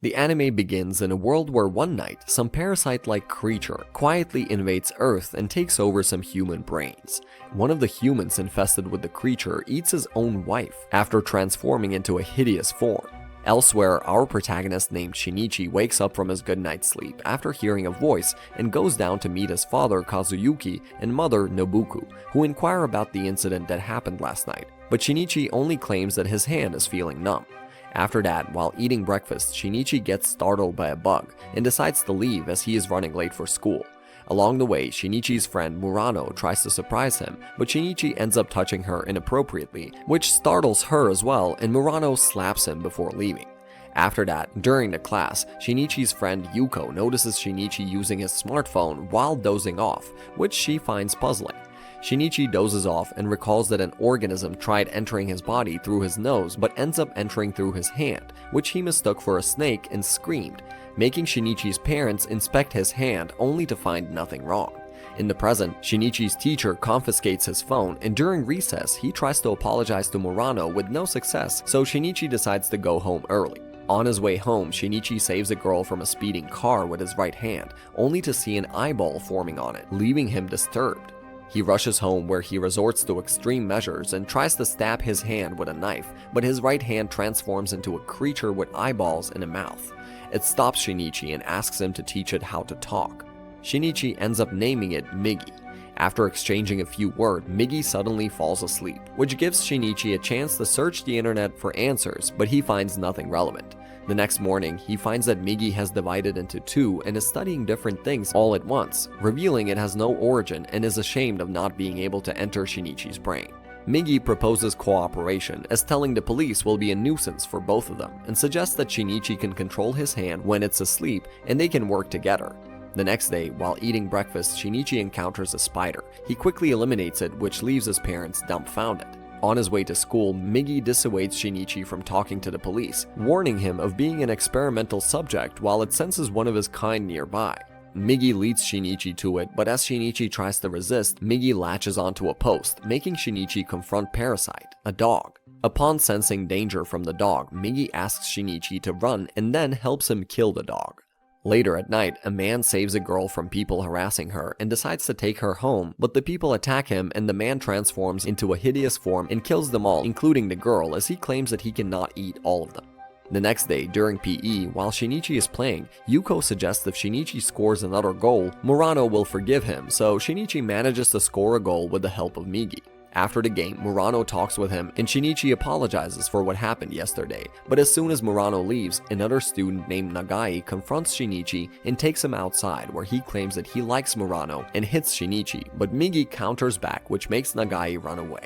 The anime begins in a world where one night, some parasite-like creature quietly invades Earth and takes over some human brains. One of the humans infested with the creature eats his own wife after transforming into a hideous form. Elsewhere, our protagonist named Shinichi wakes up from his good night's sleep after hearing a voice and goes down to meet his father Kazuyuki and mother Nobuku, who inquire about the incident that happened last night, but Shinichi only claims that his hand is feeling numb. After that, while eating breakfast, Shinichi gets startled by a bug and decides to leave as he is running late for school. Along the way, Shinichi's friend Murano tries to surprise him, but Shinichi ends up touching her inappropriately, which startles her as well, and Murano slaps him before leaving. After that, during the class, Shinichi's friend Yuko notices Shinichi using his smartphone while dozing off, which she finds puzzling. Shinichi dozes off and recalls that an organism tried entering his body through his nose but ends up entering through his hand, which he mistook for a snake and screamed, making Shinichi's parents inspect his hand only to find nothing wrong. In the present, Shinichi's teacher confiscates his phone, and during recess, he tries to apologize to Murano with no success, so Shinichi decides to go home early. On his way home, Shinichi saves a girl from a speeding car with his right hand, only to see an eyeball forming on it, leaving him disturbed. He rushes home where he resorts to extreme measures and tries to stab his hand with a knife, but his right hand transforms into a creature with eyeballs and a mouth. It stops Shinichi and asks him to teach it how to talk. Shinichi ends up naming it Migi. After exchanging a few words, Migi suddenly falls asleep, which gives Shinichi a chance to search the internet for answers, but he finds nothing relevant. The next morning, he finds that Migi has divided into two and is studying different things all at once, revealing it has no origin and is ashamed of not being able to enter Shinichi's brain. Migi proposes cooperation, as telling the police will be a nuisance for both of them, and suggests that Shinichi can control his hand when it's asleep and they can work together. The next day, while eating breakfast, Shinichi encounters a spider. He quickly eliminates it, which leaves his parents dumbfounded. On his way to school, Migi dissuades Shinichi from talking to the police, warning him of being an experimental subject while it senses one of his kind nearby. Migi leads Shinichi to it, but as Shinichi tries to resist, Migi latches onto a post, making Shinichi confront Parasite, a dog. Upon sensing danger from the dog, Migi asks Shinichi to run and then helps him kill the dog. Later at night, a man saves a girl from people harassing her and decides to take her home, but the people attack him and the man transforms into a hideous form and kills them all, including the girl, as he claims that he cannot eat all of them. The next day, during PE, while Shinichi is playing, Yuko suggests if Shinichi scores another goal, Murano will forgive him, so Shinichi manages to score a goal with the help of Migi. After the game, Murano talks with him and Shinichi apologizes for what happened yesterday, but as soon as Murano leaves, another student named Nagai confronts Shinichi and takes him outside where he claims that he likes Murano and hits Shinichi, but Migi counters back, which makes Nagai run away.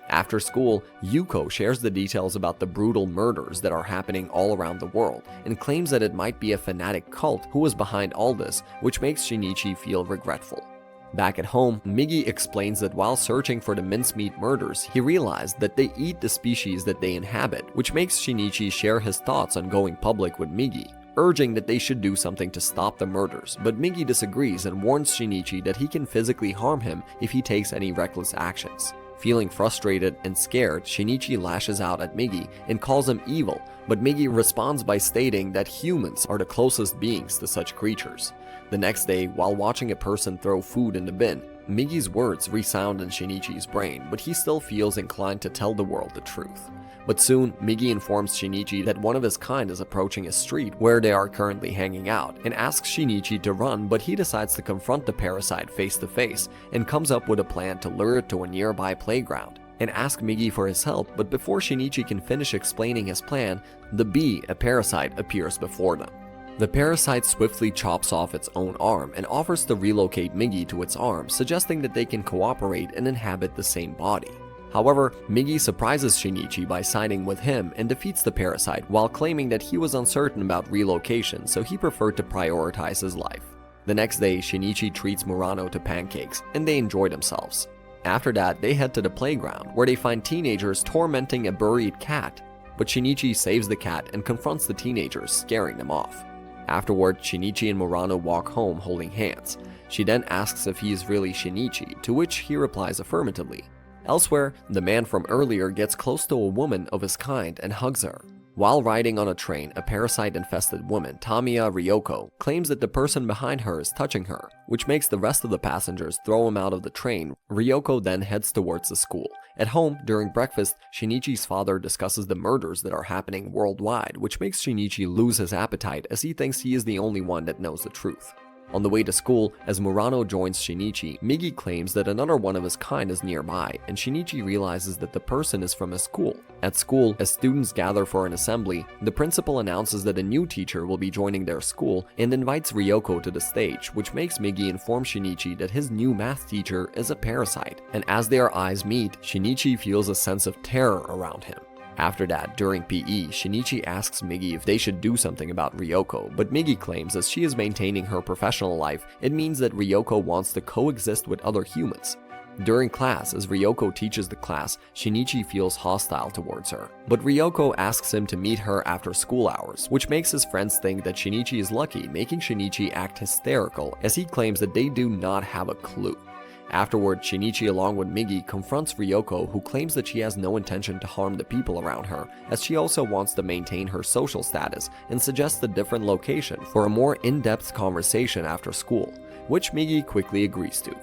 After school, Yuko shares the details about the brutal murders that are happening all around the world and claims that it might be a fanatic cult who is behind all this, which makes Shinichi feel regretful. Back at home, Migi explains that while searching for the mincemeat murders, he realized that they eat the species that they inhabit, which makes Shinichi share his thoughts on going public with Migi, urging that they should do something to stop the murders, but Migi disagrees and warns Shinichi that he can physically harm him if he takes any reckless actions. Feeling frustrated and scared, Shinichi lashes out at Migi and calls him evil, but Migi responds by stating that humans are the closest beings to such creatures. The next day, while watching a person throw food in the bin, Migi's words resound in Shinichi's brain, but he still feels inclined to tell the world the truth. But soon, Migi informs Shinichi that one of his kind is approaching a street where they are currently hanging out, and asks Shinichi to run, but he decides to confront the parasite face to face, and comes up with a plan to lure it to a nearby playground, and ask Migi for his help, but before Shinichi can finish explaining his plan, the bee, a parasite, appears before them. The parasite swiftly chops off its own arm and offers to relocate Migi to its arm, suggesting that they can cooperate and inhabit the same body. However, Migi surprises Shinichi by siding with him and defeats the parasite while claiming that he was uncertain about relocation, so he preferred to prioritize his life. The next day, Shinichi treats Murano to pancakes, and they enjoy themselves. After that, they head to the playground, where they find teenagers tormenting a buried cat, but Shinichi saves the cat and confronts the teenagers, scaring them off. Afterward, Shinichi and Murano walk home holding hands. She then asks if he is really Shinichi, to which he replies affirmatively. Elsewhere, the man from earlier gets close to a woman of his kind and hugs her. While riding on a train, a parasite-infested woman, Tamiya Ryoko, claims that the person behind her is touching her, which makes the rest of the passengers throw him out of the train. Ryoko then heads towards the school. At home, during breakfast, Shinichi's father discusses the murders that are happening worldwide, which makes Shinichi lose his appetite as he thinks he is the only one that knows the truth. On the way to school, as Murano joins Shinichi, Migi claims that another one of his kind is nearby, and Shinichi realizes that the person is from his school. At school, as students gather for an assembly, the principal announces that a new teacher will be joining their school and invites Ryoko to the stage, which makes Migi inform Shinichi that his new math teacher is a parasite. And as their eyes meet, Shinichi feels a sense of terror around him. After that, during PE, Shinichi asks Migi if they should do something about Ryoko, but Migi claims as she is maintaining her professional life, it means that Ryoko wants to coexist with other humans. During class, as Ryoko teaches the class, Shinichi feels hostile towards her. But Ryoko asks him to meet her after school hours, which makes his friends think that Shinichi is lucky, making Shinichi act hysterical as he claims that they do not have a clue. Afterward, Shinichi along with Migi confronts Ryoko, who claims that she has no intention to harm the people around her, as she also wants to maintain her social status and suggests a different location for a more in-depth conversation after school, which Migi quickly agrees to.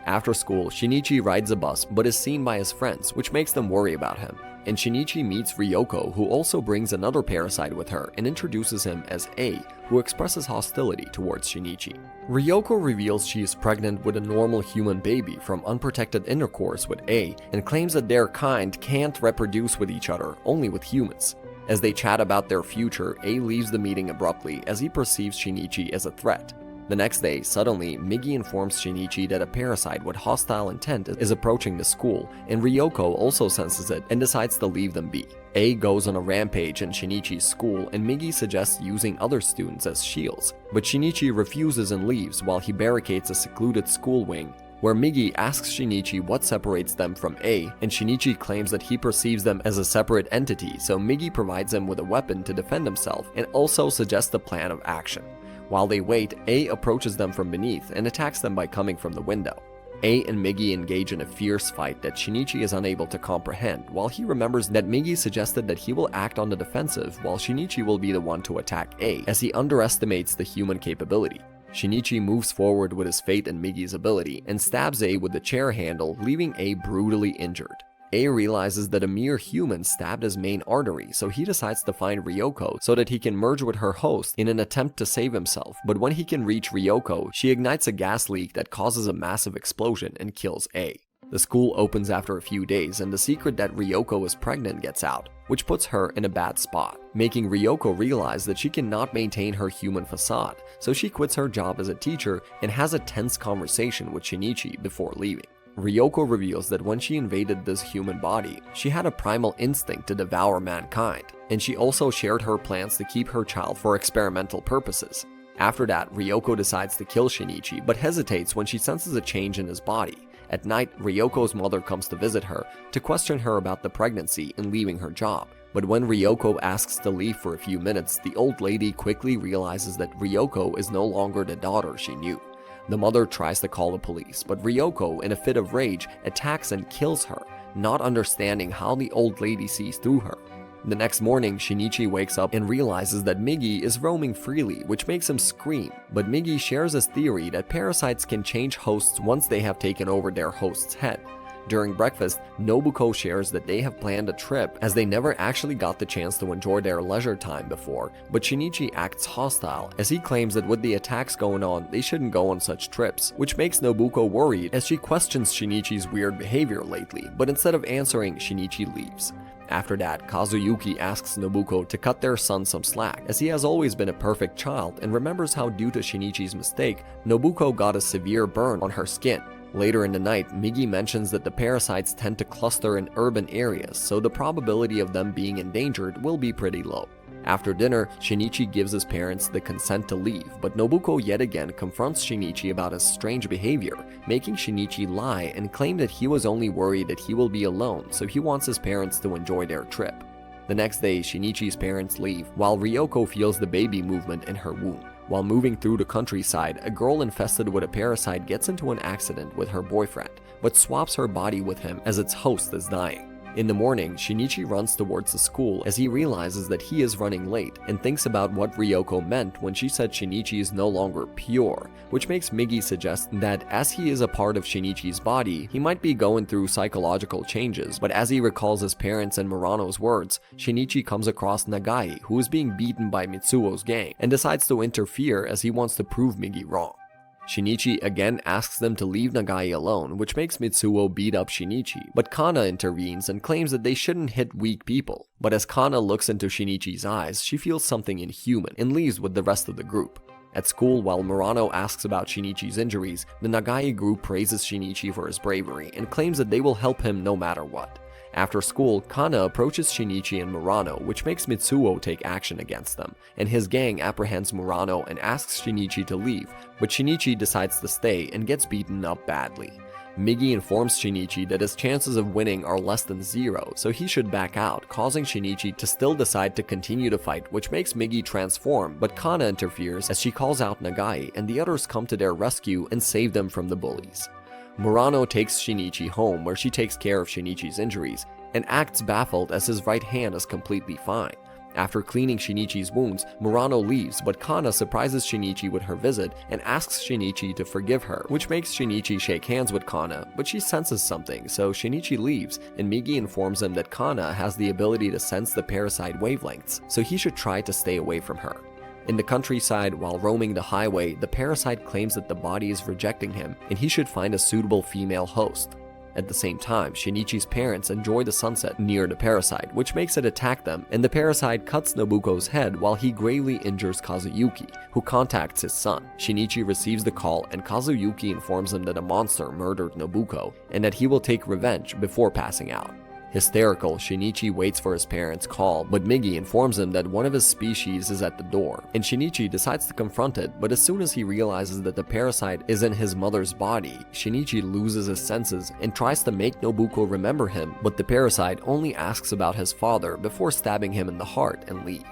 After school, Shinichi rides a bus but is seen by his friends, which makes them worry about him. And Shinichi meets Ryoko, who also brings another parasite with her and introduces him as A, who expresses hostility towards Shinichi. Ryoko reveals she is pregnant with a normal human baby from unprotected intercourse with A and claims that their kind can't reproduce with each other, only with humans. As they chat about their future, A leaves the meeting abruptly as he perceives Shinichi as a threat. The next day, suddenly, Migi informs Shinichi that a parasite with hostile intent is approaching the school, and Ryoko also senses it and decides to leave them be. A goes on a rampage in Shinichi's school, and Migi suggests using other students as shields, but Shinichi refuses and leaves while he barricades a secluded school wing, where Migi asks Shinichi what separates them from A, and Shinichi claims that he perceives them as a separate entity, so Migi provides him with a weapon to defend himself and also suggests a plan of action. While they wait, A approaches them from beneath and attacks them by coming from the window. A and Migi engage in a fierce fight that Shinichi is unable to comprehend, while he remembers that Migi suggested that he will act on the defensive while Shinichi will be the one to attack A, as he underestimates the human capability. Shinichi moves forward with his faith in Migi's ability and stabs A with the chair handle, leaving A brutally injured. A realizes that a mere human stabbed his main artery, so he decides to find Ryoko so that he can merge with her host in an attempt to save himself, but when he can reach Ryoko, she ignites a gas leak that causes a massive explosion and kills A. The school opens after a few days and the secret that Ryoko is pregnant gets out, which puts her in a bad spot, making Ryoko realize that she cannot maintain her human facade, so she quits her job as a teacher and has a tense conversation with Shinichi before leaving. Ryoko reveals that when she invaded this human body, she had a primal instinct to devour mankind, and she also shared her plans to keep her child for experimental purposes. After that, Ryoko decides to kill Shinichi, but hesitates when she senses a change in his body. At night, Ryoko's mother comes to visit her to question her about the pregnancy and leaving her job. But when Ryoko asks to leave for a few minutes, the old lady quickly realizes that Ryoko is no longer the daughter she knew. The mother tries to call the police, but Ryoko, in a fit of rage, attacks and kills her, not understanding how the old lady sees through her. The next morning, Shinichi wakes up and realizes that Migi is roaming freely, which makes him scream, but Migi shares his theory that parasites can change hosts once they have taken over their host's head. During breakfast, Nobuko shares that they have planned a trip as they never actually got the chance to enjoy their leisure time before, but Shinichi acts hostile as he claims that with the attacks going on, they shouldn't go on such trips, which makes Nobuko worried as she questions Shinichi's weird behavior lately, but instead of answering, Shinichi leaves. After that, Kazuyuki asks Nobuko to cut their son some slack, as he has always been a perfect child and remembers how due to Shinichi's mistake, Nobuko got a severe burn on her skin. Later in the night, Migi mentions that the parasites tend to cluster in urban areas, so the probability of them being endangered will be pretty low. After dinner, Shinichi gives his parents the consent to leave, but Nobuko yet again confronts Shinichi about his strange behavior, making Shinichi lie and claim that he was only worried that he will be alone, so he wants his parents to enjoy their trip. The next day, Shinichi's parents leave, while Ryoko feels the baby movement in her womb. While moving through the countryside, a girl infested with a parasite gets into an accident with her boyfriend, but swaps her body with him as its host is dying. In the morning, Shinichi runs towards the school as he realizes that he is running late and thinks about what Ryoko meant when she said Shinichi is no longer pure, which makes Migi suggest that as he is a part of Shinichi's body, he might be going through psychological changes, but as he recalls his parents and Murano's words, Shinichi comes across Nagai, who is being beaten by Mitsuo's gang, and decides to interfere as he wants to prove Migi wrong. Shinichi again asks them to leave Nagai alone, which makes Mitsuo beat up Shinichi, but Kana intervenes and claims that they shouldn't hit weak people. But as Kana looks into Shinichi's eyes, she feels something inhuman and leaves with the rest of the group. At school, while Murano asks about Shinichi's injuries, the Nagai group praises Shinichi for his bravery and claims that they will help him no matter what. After school, Kana approaches Shinichi and Murano, which makes Mitsuo take action against them, and his gang apprehends Murano and asks Shinichi to leave, but Shinichi decides to stay and gets beaten up badly. Migi informs Shinichi that his chances of winning are less than 0, so he should back out, causing Shinichi to still decide to continue to fight, which makes Migi transform, but Kana interferes as she calls out Nagai, and the others come to their rescue and save them from the bullies. Murano takes Shinichi home where she takes care of Shinichi's injuries and acts baffled as his right hand is completely fine. After cleaning Shinichi's wounds, Murano leaves, but Kana surprises Shinichi with her visit and asks Shinichi to forgive her, which makes Shinichi shake hands with Kana, but she senses something, so Shinichi leaves, and Migi informs him that Kana has the ability to sense the parasite wavelengths, so he should try to stay away from her. In the countryside, while roaming the highway, the parasite claims that the body is rejecting him and he should find a suitable female host. At the same time, Shinichi's parents enjoy the sunset near the parasite, which makes it attack them, and the parasite cuts Nobuko's head while he gravely injures Kazuyuki, who contacts his son. Shinichi receives the call and Kazuyuki informs him that a monster murdered Nobuko and that he will take revenge before passing out. Hysterical, Shinichi waits for his parents' call, but Migi informs him that one of his species is at the door, and Shinichi decides to confront it, but as soon as he realizes that the parasite is in his mother's body, Shinichi loses his senses and tries to make Nobuko remember him, but the parasite only asks about his father before stabbing him in the heart and leave.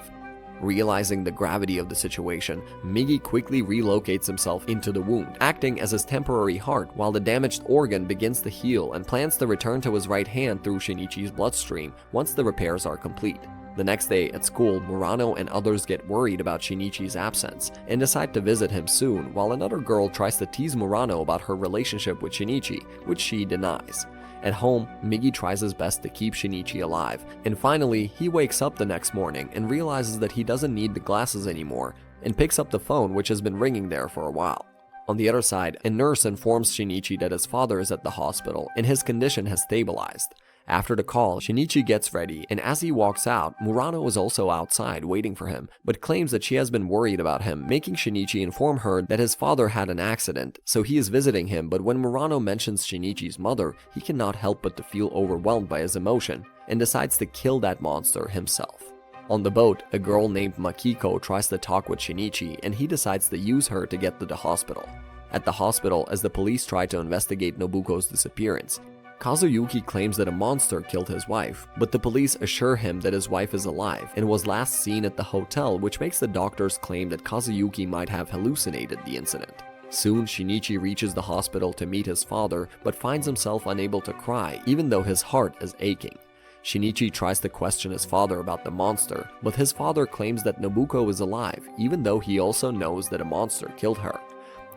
Realizing the gravity of the situation, Migi quickly relocates himself into the wound, acting as his temporary heart while the damaged organ begins to heal and plans to return to his right hand through Shinichi's bloodstream once the repairs are complete. The next day at school, Murano and others get worried about Shinichi's absence and decide to visit him soon, while another girl tries to tease Murano about her relationship with Shinichi, which she denies. At home, Migi tries his best to keep Shinichi alive, and finally, he wakes up the next morning and realizes that he doesn't need the glasses anymore, and picks up the phone which has been ringing there for a while. On the other side, a nurse informs Shinichi that his father is at the hospital and his condition has stabilized. After the call, Shinichi gets ready, and as he walks out, Murano is also outside waiting for him, but claims that she has been worried about him, making Shinichi inform her that his father had an accident, so he is visiting him, but when Murano mentions Shinichi's mother, he cannot help but to feel overwhelmed by his emotion, and decides to kill that monster himself. On the boat, a girl named Makiko tries to talk with Shinichi, and he decides to use her to get to the hospital. At the hospital, as the police try to investigate Nobuko's disappearance, Kazuyuki claims that a monster killed his wife, but the police assure him that his wife is alive and was last seen at the hotel, which makes the doctors claim that Kazuyuki might have hallucinated the incident. Soon, Shinichi reaches the hospital to meet his father, but finds himself unable to cry, even though his heart is aching. Shinichi tries to question his father about the monster, but his father claims that Nobuko is alive, even though he also knows that a monster killed her.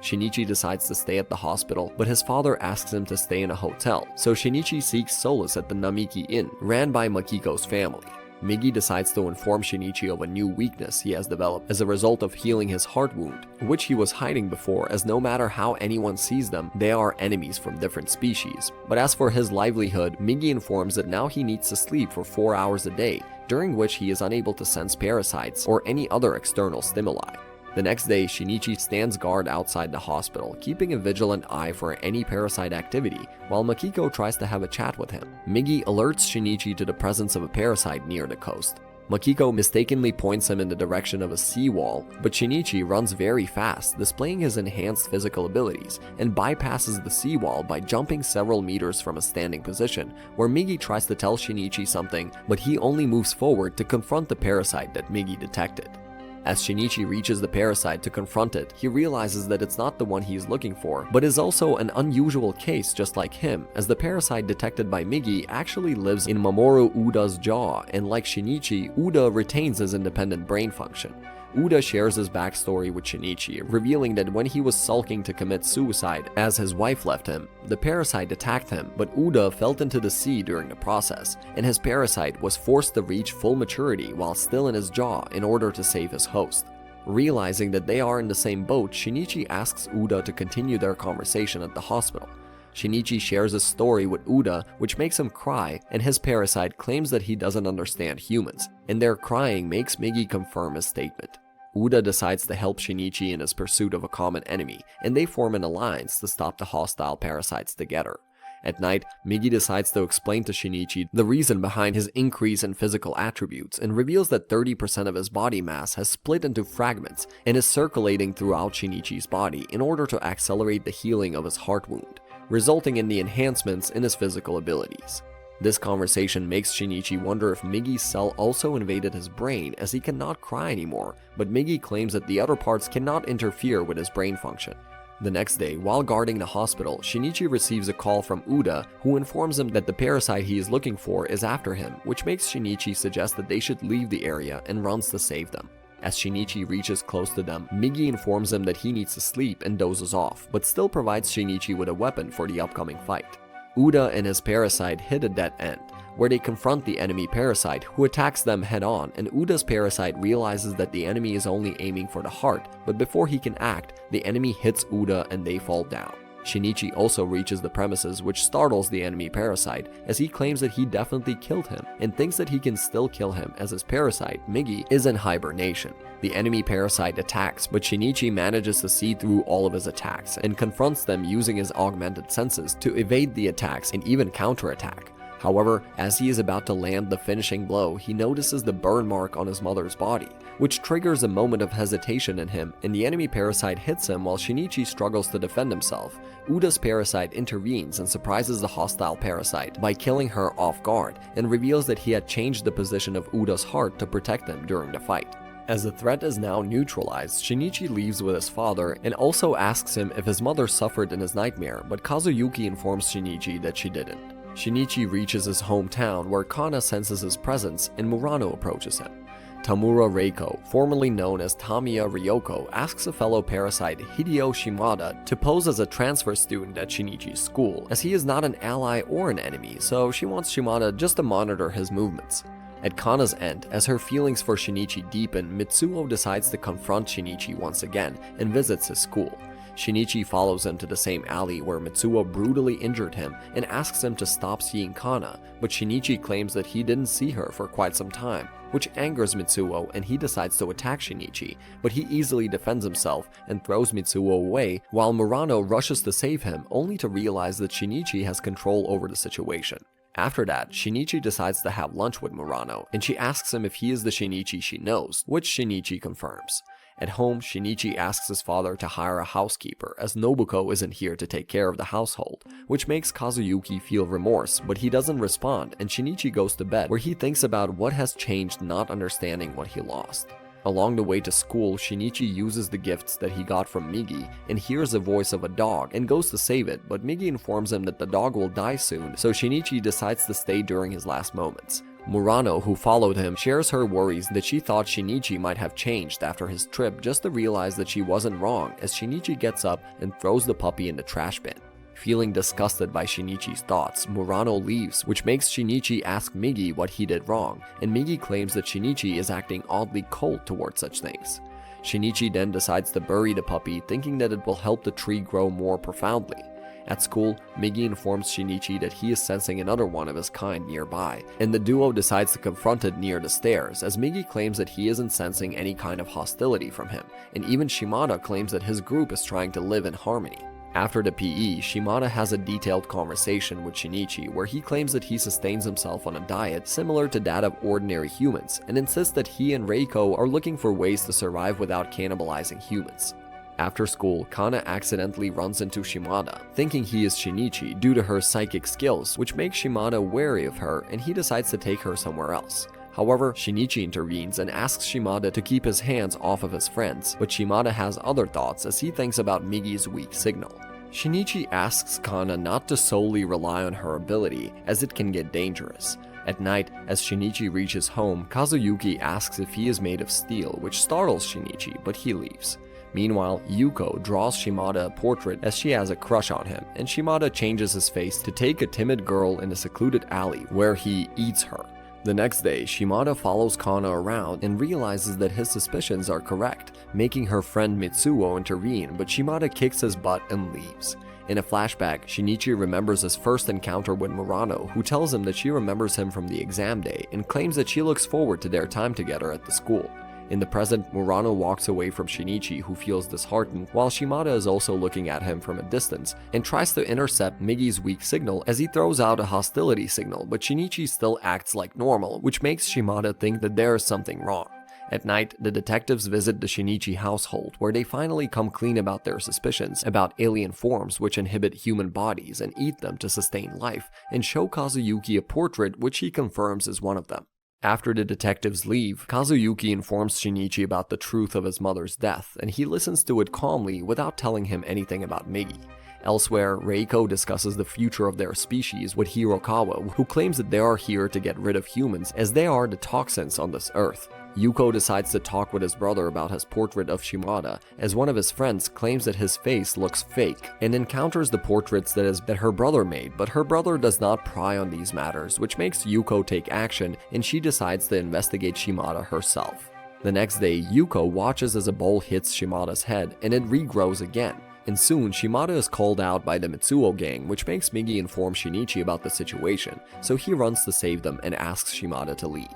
Shinichi decides to stay at the hospital, but his father asks him to stay in a hotel, so Shinichi seeks solace at the Namiki Inn, ran by Makiko's family. Migi decides to inform Shinichi of a new weakness he has developed as a result of healing his heart wound, which he was hiding before, as no matter how anyone sees them, they are enemies from different species. But as for his livelihood, Migi informs that now he needs to sleep for 4 hours a day, during which he is unable to sense parasites or any other external stimuli. The next day, Shinichi stands guard outside the hospital, keeping a vigilant eye for any parasite activity, while Makiko tries to have a chat with him. Migi alerts Shinichi to the presence of a parasite near the coast. Makiko mistakenly points him in the direction of a seawall, but Shinichi runs very fast, displaying his enhanced physical abilities, and bypasses the seawall by jumping several meters from a standing position, where Migi tries to tell Shinichi something, but he only moves forward to confront the parasite that Migi detected. As Shinichi reaches the parasite to confront it, he realizes that it's not the one he is looking for, but is also an unusual case just like him, as the parasite detected by Migi actually lives in Mamoru Uda's jaw, and like Shinichi, Uda retains his independent brain function. Uda shares his backstory with Shinichi, revealing that when he was sulking to commit suicide as his wife left him, the parasite attacked him, but Uda fell into the sea during the process, and his parasite was forced to reach full maturity while still in his jaw in order to save his host. Realizing that they are in the same boat, Shinichi asks Uda to continue their conversation at the hospital. Shinichi shares his story with Uda, which makes him cry, and his parasite claims that he doesn't understand humans, and their crying makes Migi confirm his statement. Uda decides to help Shinichi in his pursuit of a common enemy, and they form an alliance to stop the hostile parasites together. At night, Migi decides to explain to Shinichi the reason behind his increase in physical attributes and reveals that 30% of his body mass has split into fragments and is circulating throughout Shinichi's body in order to accelerate the healing of his heart wound, resulting in the enhancements in his physical abilities. This conversation makes Shinichi wonder if Migi's cell also invaded his brain, as he cannot cry anymore, but Migi claims that the other parts cannot interfere with his brain function. The next day, while guarding the hospital, Shinichi receives a call from Uda, who informs him that the parasite he is looking for is after him, which makes Shinichi suggest that they should leave the area and runs to save them. As Shinichi reaches close to them, Migi informs him that he needs to sleep and dozes off, but still provides Shinichi with a weapon for the upcoming fight. Uda and his parasite hit a dead end, where they confront the enemy parasite, who attacks them head-on, and Uda's parasite realizes that the enemy is only aiming for the heart, but before he can act, the enemy hits Uda and they fall down. Shinichi also reaches the premises, which startles the enemy parasite, as he claims that he definitely killed him, and thinks that he can still kill him as his parasite, Migi, is in hibernation. The enemy parasite attacks, but Shinichi manages to see through all of his attacks, and confronts them using his augmented senses to evade the attacks and even counterattack. However, as he is about to land the finishing blow, he notices the burn mark on his mother's body, which triggers a moment of hesitation in him, and the enemy parasite hits him while Shinichi struggles to defend himself. Uda's parasite intervenes and surprises the hostile parasite by killing her off guard, and reveals that he had changed the position of Uda's heart to protect him during the fight. As the threat is now neutralized, Shinichi leaves with his father and also asks him if his mother suffered in his nightmare, but Kazuyuki informs Shinichi that she didn't. Shinichi reaches his hometown, where Kana senses his presence and Murano approaches him. Tamura Reiko, formerly known as Tamiya Ryoko, asks a fellow parasite, Hideo Shimada, to pose as a transfer student at Shinichi's school, as he is not an ally or an enemy, so she wants Shimada just to monitor his movements. At Kana's end, as her feelings for Shinichi deepen, Mitsuo decides to confront Shinichi once again and visits his school. Shinichi follows him to the same alley where Mitsuo brutally injured him and asks him to stop seeing Kana, but Shinichi claims that he didn't see her for quite some time, which angers Mitsuo, and he decides to attack Shinichi, but he easily defends himself and throws Mitsuo away while Murano rushes to save him, only to realize that Shinichi has control over the situation. After that, Shinichi decides to have lunch with Murano, and she asks him if he is the Shinichi she knows, which Shinichi confirms. At home, Shinichi asks his father to hire a housekeeper, as Nobuko isn't here to take care of the household, which makes Kazuyuki feel remorse, but he doesn't respond, and Shinichi goes to bed, where he thinks about what has changed, not understanding what he lost. Along the way to school, Shinichi uses the gifts that he got from Migi and hears the voice of a dog and goes to save it, but Migi informs him that the dog will die soon, so Shinichi decides to stay during his last moments. Murano, who followed him, shares her worries that she thought Shinichi might have changed after his trip, just to realize that she wasn't wrong, as Shinichi gets up and throws the puppy in the trash bin. Feeling disgusted by Shinichi's thoughts, Murano leaves, which makes Shinichi ask Migi what he did wrong, and Migi claims that Shinichi is acting oddly cold towards such things. Shinichi then decides to bury the puppy, thinking that it will help the tree grow more profoundly. At school, Migi informs Shinichi that he is sensing another one of his kind nearby, and the duo decides to confront it near the stairs, as Migi claims that he isn't sensing any kind of hostility from him, and even Shimada claims that his group is trying to live in harmony. After the PE, Shimada has a detailed conversation with Shinichi where he claims that he sustains himself on a diet similar to that of ordinary humans, and insists that he and Reiko are looking for ways to survive without cannibalizing humans. After school, Kana accidentally runs into Shimada, thinking he is Shinichi due to her psychic skills, which makes Shimada wary of her, and he decides to take her somewhere else. However, Shinichi intervenes and asks Shimada to keep his hands off of his friends, but Shimada has other thoughts as he thinks about Migi's weak signal. Shinichi asks Kana not to solely rely on her ability, as it can get dangerous. At night, as Shinichi reaches home, Kazuyuki asks if he is made of steel, which startles Shinichi, but he leaves. Meanwhile, Yuko draws Shimada a portrait as she has a crush on him, and Shimada changes his face to take a timid girl in a secluded alley where he eats her. The next day, Shimada follows Kana around and realizes that his suspicions are correct, making her friend Mitsuo intervene, but Shimada kicks his butt and leaves. In a flashback, Shinichi remembers his first encounter with Murano, who tells him that she remembers him from the exam day and claims that she looks forward to their time together at the school. In the present, Murano walks away from Shinichi, who feels disheartened, while Shimada is also looking at him from a distance and tries to intercept Migi's weak signal as he throws out a hostility signal, but Shinichi still acts like normal, which makes Shimada think that there is something wrong. At night, the detectives visit the Shinichi household, where they finally come clean about their suspicions about alien forms which inhabit human bodies and eat them to sustain life, and show Kazuyuki a portrait which he confirms is one of them. After the detectives leave, Kazuyuki informs Shinichi about the truth of his mother's death, and he listens to it calmly without telling him anything about Migi. Elsewhere, Reiko discusses the future of their species with Hirokawa, who claims that they are here to get rid of humans as they are the toxins on this earth. Yuko decides to talk with his brother about his portrait of Shimada, as one of his friends claims that his face looks fake, and encounters the portraits that her brother made, but her brother does not pry on these matters, which makes Yuko take action, and she decides to investigate Shimada herself. The next day, Yuko watches as a bowl hits Shimada's head, and it regrows again. And soon, Shimada is called out by the Mitsuo gang, which makes Migi inform Shinichi about the situation, so he runs to save them and asks Shimada to leave.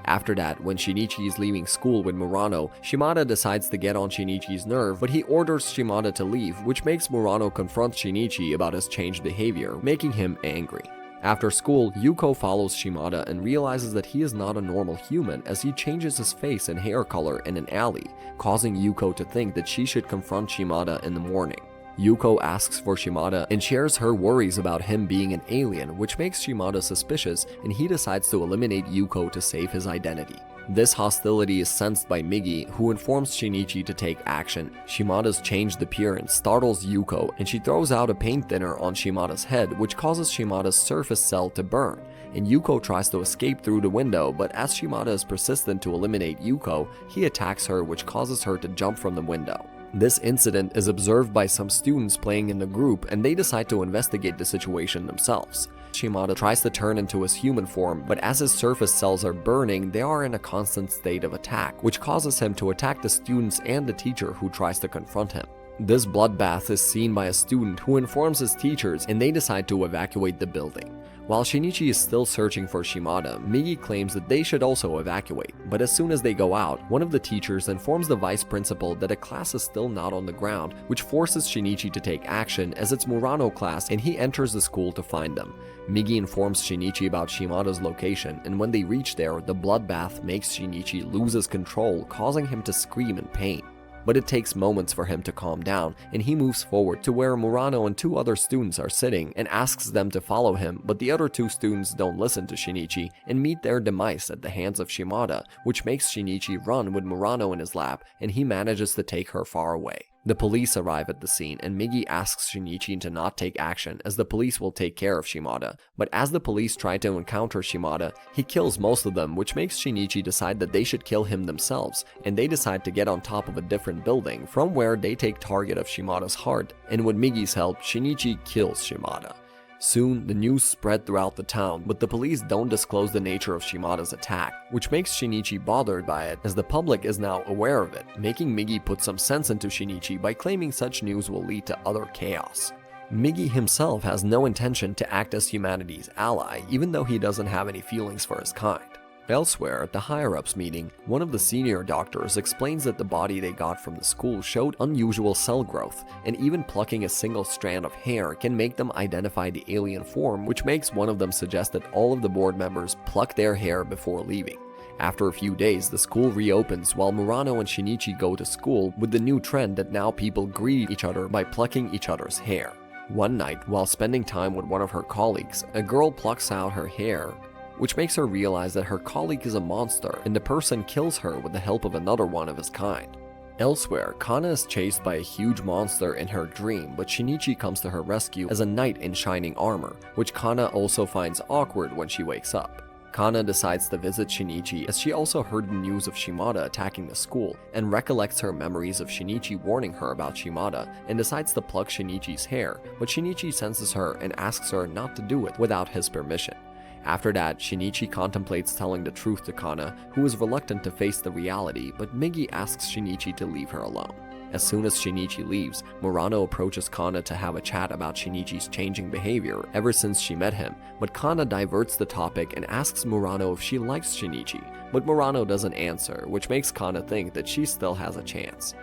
After that, when Shinichi is leaving school with Murano, Shimada decides to get on Shinichi's nerve, but he orders Shimada to leave, which makes Murano confront Shinichi about his changed behavior, making him angry. After school, Yuko follows Shimada and realizes that he is not a normal human as he changes his face and hair color in an alley, causing Yuko to think that she should confront Shimada in the morning. Yuko asks for Shimada and shares her worries about him being an alien, which makes Shimada suspicious, and he decides to eliminate Yuko to save his identity. This hostility is sensed by Migi, who informs Shinichi to take action. Shimada's changed appearance startles Yuko, and she throws out a paint thinner on Shimada's head, which causes Shimada's surface cell to burn. And Yuko tries to escape through the window, but as Shimada is persistent to eliminate Yuko, he attacks her, which causes her to jump from the window. This incident is observed by some students playing in the group, and they decide to investigate the situation themselves. Shimada tries to turn into his human form, but as his surface cells are burning, they are in a constant state of attack, which causes him to attack the students and the teacher who tries to confront him. This bloodbath is seen by a student who informs his teachers, and they decide to evacuate the building. While Shinichi is still searching for Shimada, Migi claims that they should also evacuate, but as soon as they go out, one of the teachers informs the vice principal that a class is still not on the ground, which forces Shinichi to take action as it's Murano class, and he enters the school to find them. Migi informs Shinichi about Shimada's location, and when they reach there, the bloodbath makes Shinichi lose his control, causing him to scream in pain. But it takes moments for him to calm down, and he moves forward to where Murano and two other students are sitting and asks them to follow him, but the other two students don't listen to Shinichi and meet their demise at the hands of Shimada, which makes Shinichi run with Murano in his lap, and he manages to take her far away. The police arrive at the scene, and Migi asks Shinichi to not take action as the police will take care of Shimada, but as the police try to encounter Shimada, he kills most of them, which makes Shinichi decide that they should kill him themselves, and they decide to get on top of a different building, from where they take target of Shimada's heart, and with Migi's help, Shinichi kills Shimada. Soon, the news spread throughout the town, but the police don't disclose the nature of Shimada's attack, which makes Shinichi bothered by it as the public is now aware of it, making Migi put some sense into Shinichi by claiming such news will lead to other chaos. Migi himself has no intention to act as humanity's ally, even though he doesn't have any feelings for his kind. Elsewhere, at the higher-ups meeting, one of the senior doctors explains that the body they got from the school showed unusual cell growth, and even plucking a single strand of hair can make them identify the alien form, which makes one of them suggest that all of the board members pluck their hair before leaving. After a few days, the school reopens while Murano and Shinichi go to school with the new trend that now people greet each other by plucking each other's hair. One night, while spending time with one of her colleagues, a girl plucks out her hair which makes her realize that her colleague is a monster and the person kills her with the help of another one of his kind. Elsewhere, Kana is chased by a huge monster in her dream, but Shinichi comes to her rescue as a knight in shining armor, which Kana also finds awkward when she wakes up. Kana decides to visit Shinichi as she also heard the news of Shimada attacking the school and recollects her memories of Shinichi warning her about Shimada and decides to pluck Shinichi's hair, but Shinichi senses her and asks her not to do it without his permission. After that, Shinichi contemplates telling the truth to Kana, who is reluctant to face the reality, but Migi asks Shinichi to leave her alone. As soon as Shinichi leaves, Murano approaches Kana to have a chat about Shinichi's changing behavior ever since she met him, but Kana diverts the topic and asks Murano if she likes Shinichi, but Murano doesn't answer, which makes Kana think that she still has a chance.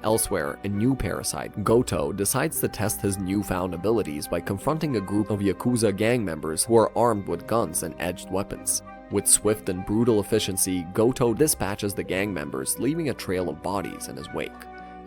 Elsewhere, a new parasite, Goto, decides to test his newfound abilities by confronting a group of Yakuza gang members who are armed with guns and edged weapons. With swift and brutal efficiency, Goto dispatches the gang members, leaving a trail of bodies in his wake.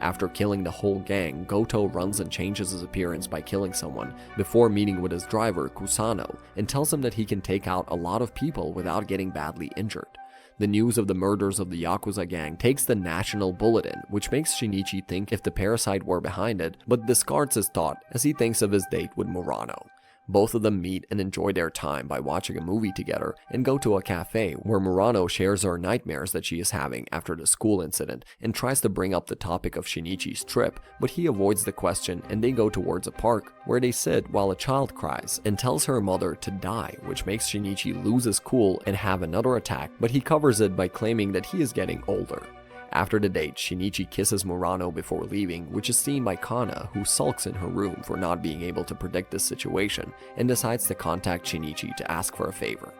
After killing the whole gang, Goto runs and changes his appearance by killing someone before meeting with his driver, Kusano, and tells him that he can take out a lot of people without getting badly injured. The news of the murders of the Yakuza gang takes the national bulletin, which makes Shinichi think if the parasite were behind it, but discards his thought as he thinks of his date with Murano. Both of them meet and enjoy their time by watching a movie together and go to a cafe where Murano shares her nightmares that she is having after the school incident and tries to bring up the topic of Shinichi's trip, but he avoids the question and they go towards a park where they sit while a child cries and tells her mother to die, which makes Shinichi lose his cool and have another attack, but he covers it by claiming that he is getting older. After the date, Shinichi kisses Murano before leaving, which is seen by Kana, who sulks in her room for not being able to predict this situation, and decides to contact Shinichi to ask for a favor.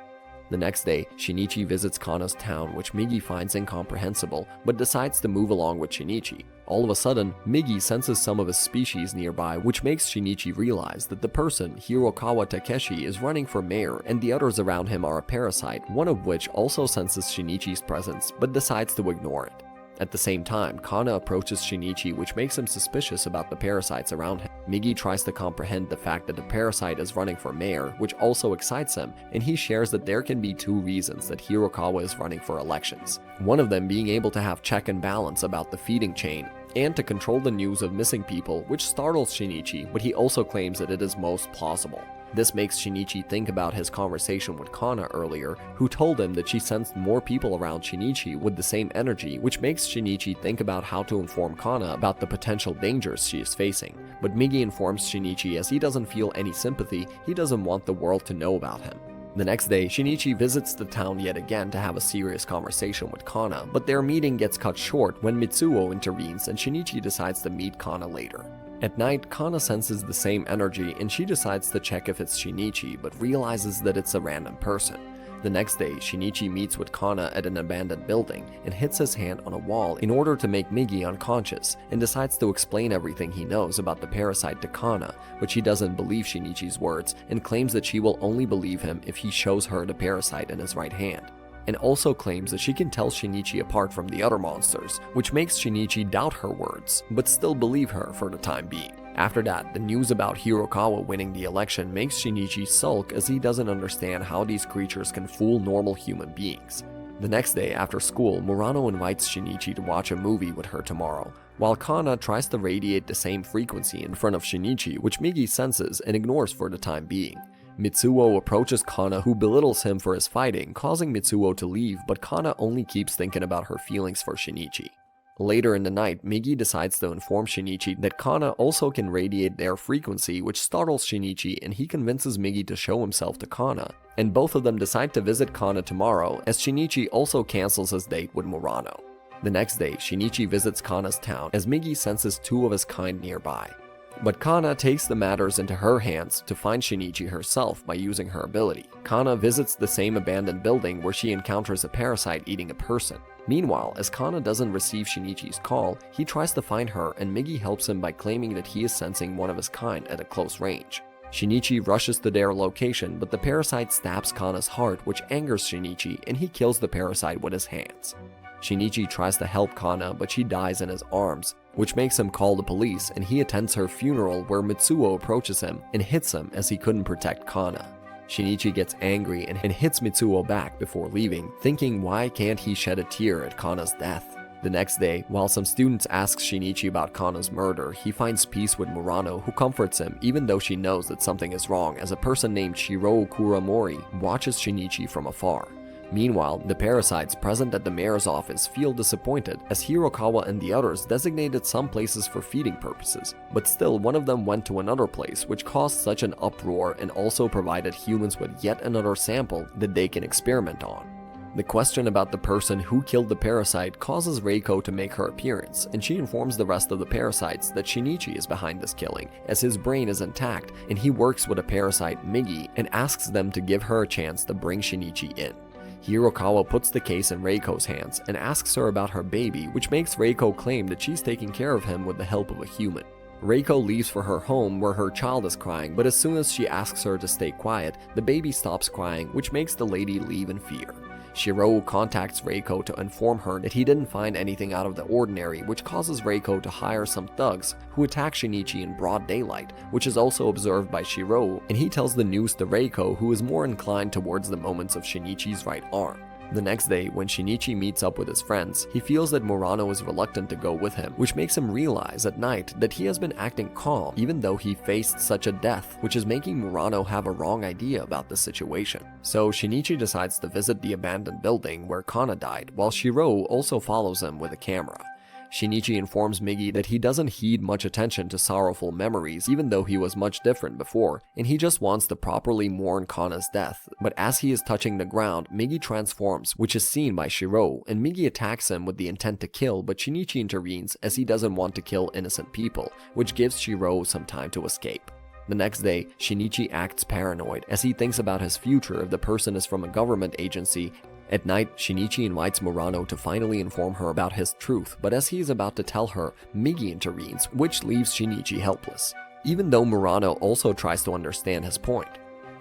The next day, Shinichi visits Kana's town, which Migi finds incomprehensible, but decides to move along with Shinichi. All of a sudden, Migi senses some of his species nearby, which makes Shinichi realize that the person, Hirokawa Takeshi, is running for mayor and the others around him are a parasite, one of which also senses Shinichi's presence, but decides to ignore it. At the same time, Kana approaches Shinichi, which makes him suspicious about the parasites around him. Migi tries to comprehend the fact that the parasite is running for mayor, which also excites him, and he shares that there can be two reasons that Hirokawa is running for elections. One of them being able to have check and balance about the feeding chain, and to control the news of missing people, which startles Shinichi, but he also claims that it is most plausible. This makes Shinichi think about his conversation with Kana earlier, who told him that she sensed more people around Shinichi with the same energy, which makes Shinichi think about how to inform Kana about the potential dangers she is facing. But Migi informs Shinichi as he doesn't feel any sympathy, he doesn't want the world to know about him. The next day, Shinichi visits the town yet again to have a serious conversation with Kana, but their meeting gets cut short when Mitsuo intervenes and Shinichi decides to meet Kana later. At night, Kana senses the same energy and she decides to check if it's Shinichi, but realizes that it's a random person. The next day, Shinichi meets with Kana at an abandoned building and hits his hand on a wall in order to make Migi unconscious, and decides to explain everything he knows about the parasite to Kana, but she doesn't believe Shinichi's words and claims that she will only believe him if he shows her the parasite in his right hand. And also claims that she can tell Shinichi apart from the other monsters, which makes Shinichi doubt her words, but still believe her for the time being. After that, the news about Hirokawa winning the election makes Shinichi sulk as he doesn't understand how these creatures can fool normal human beings. The next day after school, Murano invites Shinichi to watch a movie with her tomorrow, while Kana tries to radiate the same frequency in front of Shinichi, which Migi senses and ignores for the time being. Mitsuo approaches Kana, who belittles him for his fighting, causing Mitsuo to leave, but Kana only keeps thinking about her feelings for Shinichi. Later in the night, Migi decides to inform Shinichi that Kana also can radiate their frequency, which startles Shinichi, and he convinces Migi to show himself to Kana, and both of them decide to visit Kana tomorrow, as Shinichi also cancels his date with Murano. The next day, Shinichi visits Kana's town, as Migi senses two of his kind nearby. But Kana takes the matters into her hands to find Shinichi herself by using her ability. Kana visits the same abandoned building where she encounters a parasite eating a person. Meanwhile, as Kana doesn't receive Shinichi's call, he tries to find her and Migi helps him by claiming that he is sensing one of his kind at a close range. Shinichi rushes to their location, but the parasite stabs Kana's heart, which angers Shinichi, and he kills the parasite with his hands. Shinichi tries to help Kana, but she dies in his arms, which makes him call the police, and he attends her funeral where Mitsuo approaches him and hits him as he couldn't protect Kana. Shinichi gets angry and hits Mitsuo back before leaving, thinking why can't he shed a tear at Kana's death. The next day, while some students ask Shinichi about Kana's murder, he finds peace with Murano, who comforts him even though she knows that something is wrong, as a person named Shiro Kuramori watches Shinichi from afar. Meanwhile, the parasites present at the mayor's office feel disappointed, as Hirokawa and the others designated some places for feeding purposes, but still one of them went to another place, which caused such an uproar and also provided humans with yet another sample that they can experiment on. The question about the person who killed the parasite causes Reiko to make her appearance, and she informs the rest of the parasites that Shinichi is behind this killing, as his brain is intact and he works with a parasite, Migi, and asks them to give her a chance to bring Shinichi in. Hirokawa puts the case in Reiko's hands and asks her about her baby, which makes Reiko claim that she's taking care of him with the help of a human. Reiko leaves for her home where her child is crying, but as soon as she asks her to stay quiet, the baby stops crying, which makes the lady leave in fear. Shiro contacts Reiko to inform her that he didn't find anything out of the ordinary, which causes Reiko to hire some thugs who attack Shinichi in broad daylight, which is also observed by Shiro, and he tells the news to Reiko, who is more inclined towards the moments of Shinichi's right arm. The next day, when Shinichi meets up with his friends, he feels that Murano is reluctant to go with him, which makes him realize at night that he has been acting calm even though he faced such a death, which is making Murano have a wrong idea about the situation. So Shinichi decides to visit the abandoned building where Kana died, while Shiro also follows him with a camera. Shinichi informs Migi that he doesn't heed much attention to sorrowful memories even though he was much different before, and he just wants to properly mourn Kana's death. But as he is touching the ground, Migi transforms, which is seen by Shiro, and Migi attacks him with the intent to kill, but Shinichi intervenes as he doesn't want to kill innocent people, which gives Shiro some time to escape. The next day, Shinichi acts paranoid as he thinks about his future if the person is from a government agency. At night, Shinichi invites Murano to finally inform her about his truth, but as he is about to tell her, Migi intervenes, which leaves Shinichi helpless, even though Murano also tries to understand his point.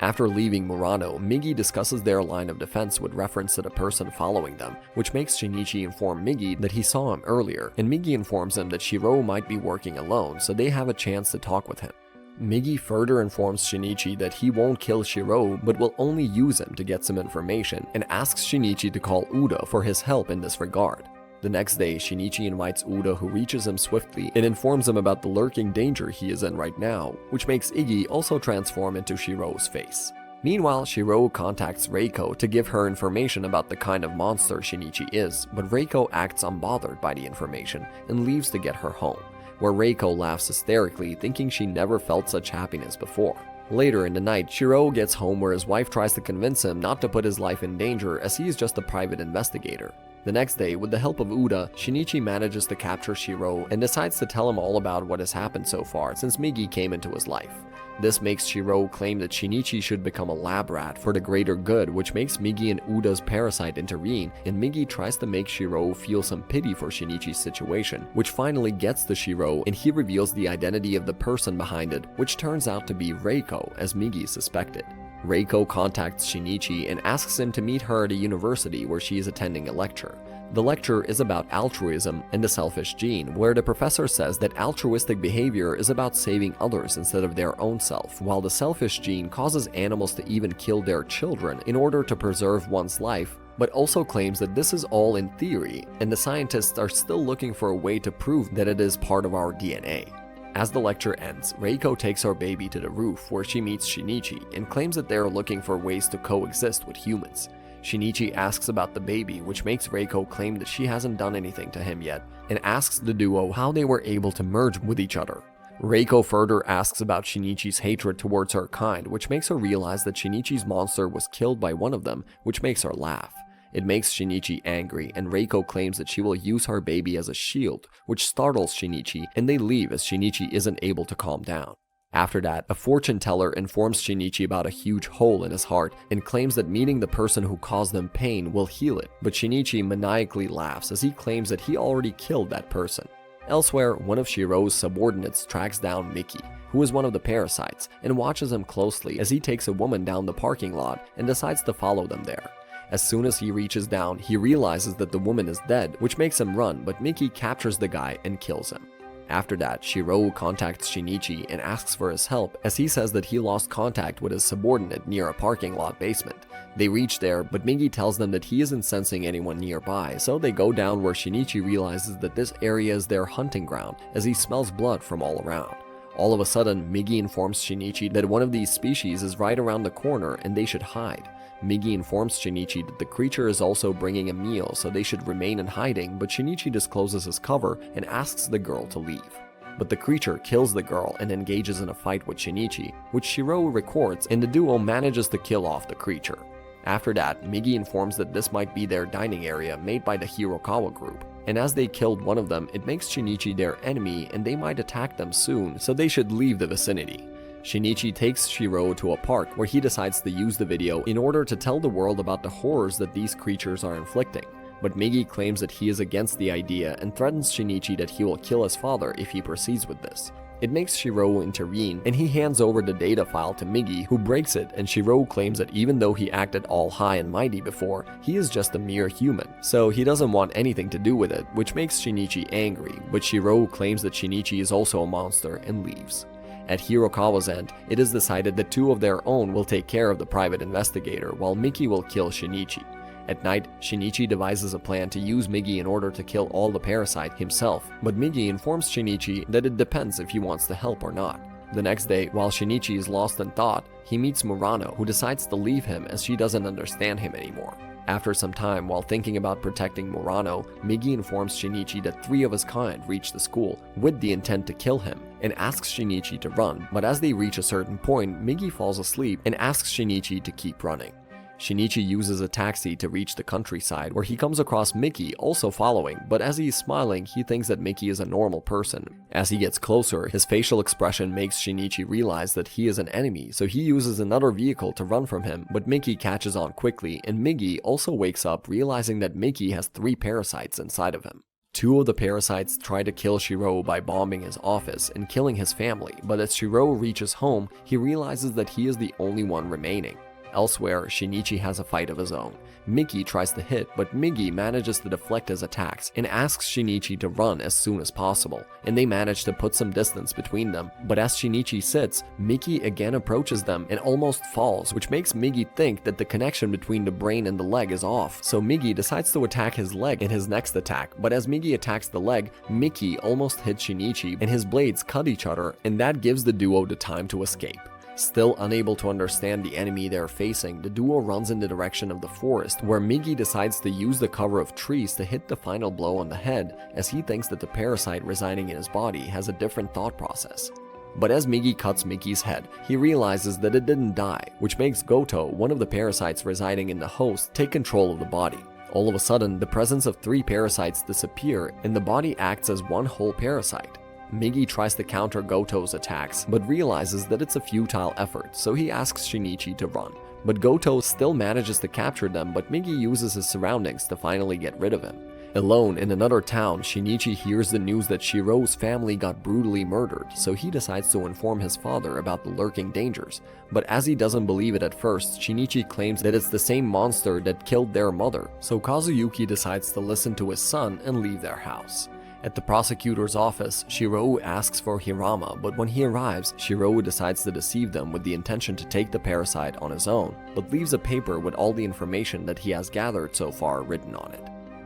After leaving Murano, Migi discusses their line of defense with reference to the person following them, which makes Shinichi inform Migi that he saw him earlier, and Migi informs him that Shiro might be working alone, so they have a chance to talk with him. Migi further informs Shinichi that he won't kill Shiro but will only use him to get some information, and asks Shinichi to call Uda for his help in this regard. The next day, Shinichi invites Uda, who reaches him swiftly and informs him about the lurking danger he is in right now, which makes Iggy also transform into Shiro's face. Meanwhile, Shiro contacts Reiko to give her information about the kind of monster Shinichi is, but Reiko acts unbothered by the information and leaves to get her home, where Reiko laughs hysterically, thinking she never felt such happiness before. Later in the night, Shiro gets home where his wife tries to convince him not to put his life in danger as he is just a private investigator. The next day, with the help of Uda, Shinichi manages to capture Shiro and decides to tell him all about what has happened so far since Migi came into his life. This makes Shiro claim that Shinichi should become a lab rat for the greater good, which makes Migi and Uda's parasite intervene, and Migi tries to make Shiro feel some pity for Shinichi's situation, which finally gets to Shiro, and he reveals the identity of the person behind it, which turns out to be Reiko, as Migi suspected. Reiko contacts Shinichi and asks him to meet her at a university where she is attending a lecture. The lecture is about altruism and the selfish gene, where the professor says that altruistic behavior is about saving others instead of their own self, while the selfish gene causes animals to even kill their children in order to preserve one's life, but also claims that this is all in theory, and the scientists are still looking for a way to prove that it is part of our DNA. As the lecture ends, Reiko takes her baby to the roof where she meets Shinichi and claims that they are looking for ways to coexist with humans. Shinichi asks about the baby, which makes Reiko claim that she hasn't done anything to him yet, and asks the duo how they were able to merge with each other. Reiko further asks about Shinichi's hatred towards her kind, which makes her realize that Shinichi's monster was killed by one of them, which makes her laugh. It makes Shinichi angry, and Reiko claims that she will use her baby as a shield, which startles Shinichi, and they leave as Shinichi isn't able to calm down. After that, a fortune teller informs Shinichi about a huge hole in his heart and claims that meeting the person who caused them pain will heal it, but Shinichi maniacally laughs as he claims that he already killed that person. Elsewhere, one of Shiro's subordinates tracks down Miki, who is one of the parasites, and watches him closely as he takes a woman down the parking lot and decides to follow them there. As soon as he reaches down, he realizes that the woman is dead, which makes him run, but Miki captures the guy and kills him. After that, Shiro contacts Shinichi and asks for his help as he says that he lost contact with his subordinate near a parking lot basement. They reach there, but Migi tells them that he isn't sensing anyone nearby, so they go down where Shinichi realizes that this area is their hunting ground as he smells blood from all around. All of a sudden, Migi informs Shinichi that one of these species is right around the corner and they should hide. Migi informs Shinichi that the creature is also bringing a meal, so they should remain in hiding, but Shinichi discloses his cover and asks the girl to leave. But the creature kills the girl and engages in a fight with Shinichi, which Shiro records, and the duo manages to kill off the creature. After that, Migi informs that this might be their dining area made by the Hirokawa group, and as they killed one of them, it makes Shinichi their enemy and they might attack them soon, so they should leave the vicinity. Shinichi takes Shiro to a park where he decides to use the video in order to tell the world about the horrors that these creatures are inflicting. But Migi claims that he is against the idea and threatens Shinichi that he will kill his father if he proceeds with this. It makes Shiro intervene and he hands over the data file to Migi, who breaks it, and Shiro claims that even though he acted all high and mighty before, he is just a mere human, so he doesn't want anything to do with it, which makes Shinichi angry, but Shiro claims that Shinichi is also a monster and leaves. At Hirokawa's end, it is decided that two of their own will take care of the private investigator, while Miki will kill Shinichi. At night, Shinichi devises a plan to use Migi in order to kill all the parasite himself, but Migi informs Shinichi that it depends if he wants to help or not. The next day, while Shinichi is lost in thought, he meets Murano, who decides to leave him as she doesn't understand him anymore. After some time, while thinking about protecting Murano, Migi informs Shinichi that 3 of his kind reach the school with the intent to kill him, and asks Shinichi to run, but as they reach a certain point, Migi falls asleep and asks Shinichi to keep running. Shinichi uses a taxi to reach the countryside where he comes across Miki also following, but as he is smiling, he thinks that Miki is a normal person. As he gets closer, his facial expression makes Shinichi realize that he is an enemy, so he uses another vehicle to run from him, but Miki catches on quickly, and Migi also wakes up realizing that Miki has 3 parasites inside of him. 2 of the parasites try to kill Shiro by bombing his office and killing his family, but as Shiro reaches home, he realizes that he is the only one remaining. Elsewhere, Shinichi has a fight of his own. Miki tries to hit, but Migi manages to deflect his attacks and asks Shinichi to run as soon as possible, and they manage to put some distance between them. But as Shinichi sits, Miki again approaches them and almost falls, which makes Migi think that the connection between the brain and the leg is off, so Migi decides to attack his leg in his next attack, but as Migi attacks the leg, Miki almost hits Shinichi and his blades cut each other, and that gives the duo the time to escape. Still unable to understand the enemy they are facing, the duo runs in the direction of the forest, where Migi decides to use the cover of trees to hit the final blow on the head, as he thinks that the parasite residing in his body has a different thought process. But as Migi cuts Miki's head, he realizes that it didn't die, which makes Goto, one of the parasites residing in the host, take control of the body. All of a sudden, the presence of 3 parasites disappear, and the body acts as one whole parasite. Migi tries to counter Goto's attacks, but realizes that it's a futile effort, so he asks Shinichi to run. But Goto still manages to capture them, but Migi uses his surroundings to finally get rid of him. Alone in another town, Shinichi hears the news that Shiro's family got brutally murdered, so he decides to inform his father about the lurking dangers. But as he doesn't believe it at first, Shinichi claims that it's the same monster that killed their mother, so Kazuyuki decides to listen to his son and leave their house. At the prosecutor's office, Shiro asks for Hirama, but when he arrives, Shiro decides to deceive them with the intention to take the parasite on his own, but leaves a paper with all the information that he has gathered so far written on it.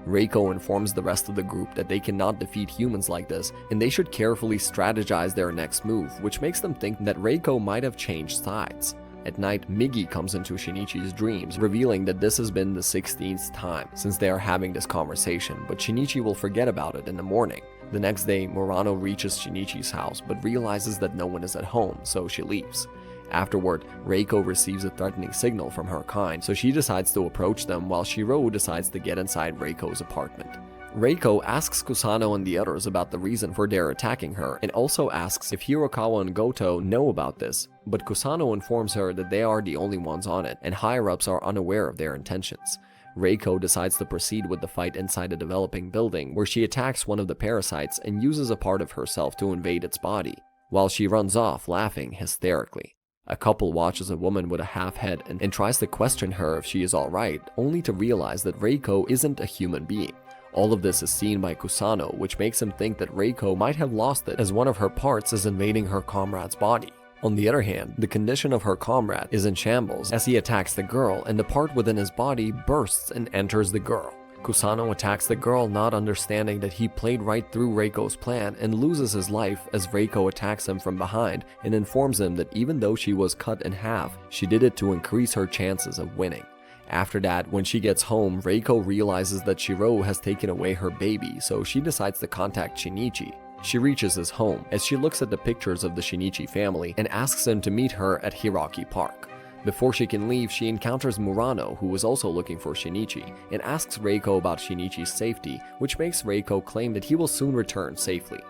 Reiko informs the rest of the group that they cannot defeat humans like this, and they should carefully strategize their next move, which makes them think that Reiko might have changed sides. At night, Migi comes into Shinichi's dreams, revealing that this has been the 16th time since they are having this conversation, but Shinichi will forget about it in the morning. The next day, Murano reaches Shinichi's house, but realizes that no one is at home, so she leaves. Afterward, Reiko receives a threatening signal from her kind, so she decides to approach them while Shiro decides to get inside Reiko's apartment. Reiko asks Kusano and the others about the reason for their attacking her, and also asks if Hirokawa and Goto know about this, but Kusano informs her that they are the only ones on it, and higher-ups are unaware of their intentions. Reiko decides to proceed with the fight inside a developing building, where she attacks one of the parasites and uses a part of herself to invade its body, while she runs off laughing hysterically. A couple watches a woman with a half head and tries to question her if she is alright, only to realize that Reiko isn't a human being. All of this is seen by Kusano, which makes him think that Reiko might have lost it as one of her parts is invading her comrade's body. On the other hand, the condition of her comrade is in shambles as he attacks the girl and the part within his body bursts and enters the girl. Kusano attacks the girl, not understanding that he played right through Reiko's plan and loses his life as Reiko attacks him from behind and informs him that even though she was cut in half, she did it to increase her chances of winning. After that, when she gets home, Reiko realizes that Shiro has taken away her baby, so she decides to contact Shinichi. She reaches his home as she looks at the pictures of the Shinichi family and asks him to meet her at Hiraki Park. Before she can leave, she encounters Murano, who is also looking for Shinichi, and asks Reiko about Shinichi's safety, which makes Reiko claim that he will soon return safely.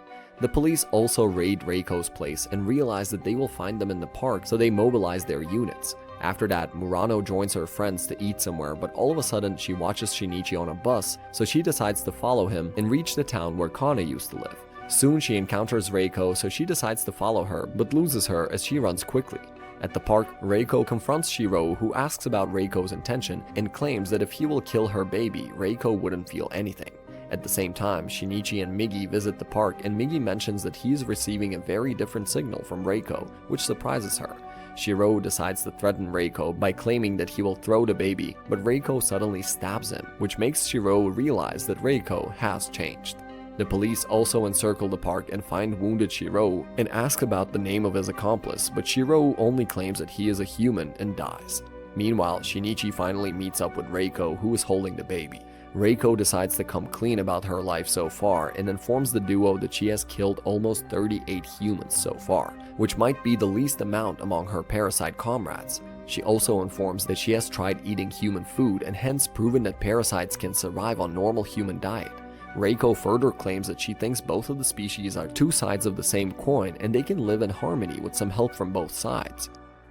The police also raid Reiko's place and realize that they will find them in the park, so they mobilize their units. After that, Murano joins her friends to eat somewhere, but all of a sudden she watches Shinichi on a bus, so she decides to follow him and reach the town where Kana used to live. Soon she encounters Reiko, so she decides to follow her, but loses her as she runs quickly. At the park, Reiko confronts Shiro, who asks about Reiko's intention and claims that if he will kill her baby, Reiko wouldn't feel anything. At the same time, Shinichi and Migi visit the park and Migi mentions that he is receiving a very different signal from Reiko, which surprises her. Shiro decides to threaten Reiko by claiming that he will throw the baby, but Reiko suddenly stabs him, which makes Shiro realize that Reiko has changed. The police also encircle the park and find wounded Shiro and ask about the name of his accomplice, but Shiro only claims that he is a human and dies. Meanwhile, Shinichi finally meets up with Reiko, who is holding the baby. Reiko decides to come clean about her life so far and informs the duo that she has killed almost 38 humans so far, which might be the least amount among her parasite comrades. She also informs that she has tried eating human food and hence proven that parasites can survive on normal human diet. Reiko further claims that she thinks both of the species are two sides of the same coin and they can live in harmony with some help from both sides.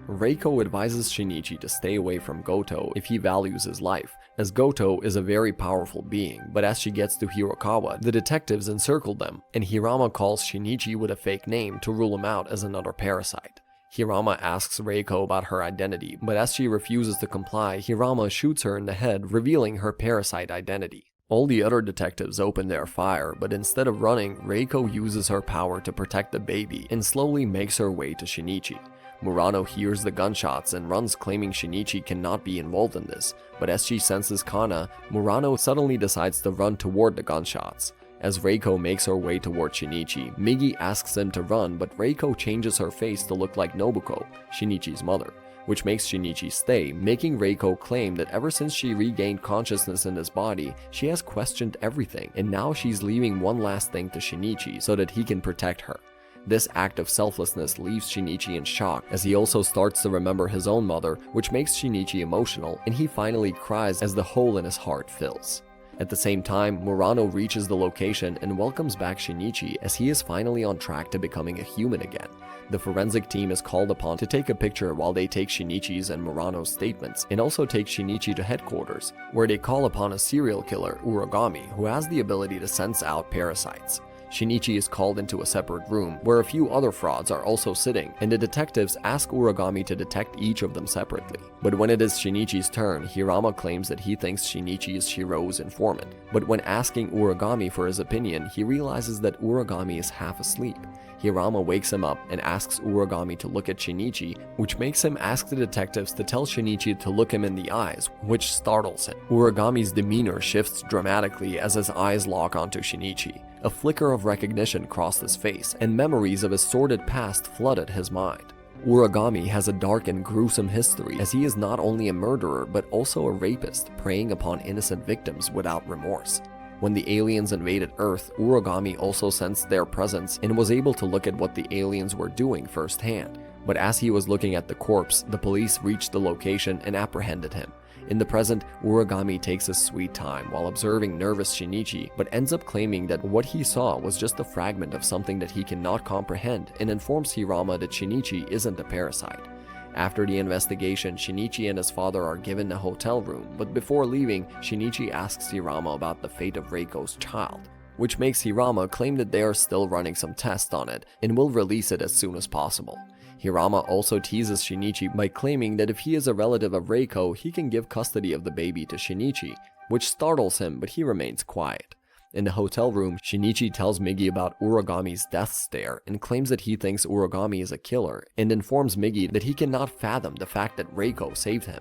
Reiko advises Shinichi to stay away from Goto if he values his life, as Goto is a very powerful being, but as she gets to Hirokawa, the detectives encircle them, and Hirama calls Shinichi with a fake name to rule him out as another parasite. Hirama asks Reiko about her identity, but as she refuses to comply, Hirama shoots her in the head, revealing her parasite identity. All the other detectives open their fire, but instead of running, Reiko uses her power to protect the baby and slowly makes her way to Shinichi. Murano hears the gunshots and runs, claiming Shinichi cannot be involved in this, but as she senses Kana, Murano suddenly decides to run toward the gunshots. As Reiko makes her way toward Shinichi, Migi asks him to run, but Reiko changes her face to look like Nobuko, Shinichi's mother, which makes Shinichi stay, making Reiko claim that ever since she regained consciousness in his body, she has questioned everything, and now she's leaving one last thing to Shinichi so that he can protect her. This act of selflessness leaves Shinichi in shock as he also starts to remember his own mother, which makes Shinichi emotional, and he finally cries as the hole in his heart fills. At the same time, Murano reaches the location and welcomes back Shinichi as he is finally on track to becoming a human again. The forensic team is called upon to take a picture while they take Shinichi's and Murano's statements, and also take Shinichi to headquarters, where they call upon a serial killer, Uragami, who has the ability to sense out parasites. Shinichi is called into a separate room, where a few other frauds are also sitting, and the detectives ask Uragami to detect each of them separately. But when it is Shinichi's turn, Hirama claims that he thinks Shinichi is Shiro's informant. But when asking Uragami for his opinion, he realizes that Uragami is half asleep. Hirama wakes him up and asks Uragami to look at Shinichi, which makes him ask the detectives to tell Shinichi to look him in the eyes, which startles him. Uragami's demeanor shifts dramatically as his eyes lock onto Shinichi. A flicker of recognition crossed his face, and memories of his sordid past flooded his mind. Uragami has a dark and gruesome history, as he is not only a murderer but also a rapist, preying upon innocent victims without remorse. When the aliens invaded Earth, Uragami also sensed their presence and was able to look at what the aliens were doing firsthand. But as he was looking at the corpse, the police reached the location and apprehended him. In the present, Uragami takes his sweet time while observing nervous Shinichi, but ends up claiming that what he saw was just a fragment of something that he cannot comprehend, and informs Hirama that Shinichi isn't a parasite. After the investigation, Shinichi and his father are given a hotel room, but before leaving, Shinichi asks Hirama about the fate of Reiko's child, which makes Hirama claim that they are still running some tests on it and will release it as soon as possible. Hirama also teases Shinichi by claiming that if he is a relative of Reiko, he can give custody of the baby to Shinichi, which startles him, but he remains quiet. In the hotel room, Shinichi tells Migi about Uragami's death stare and claims that he thinks Uragami is a killer, and informs Migi that he cannot fathom the fact that Reiko saved him.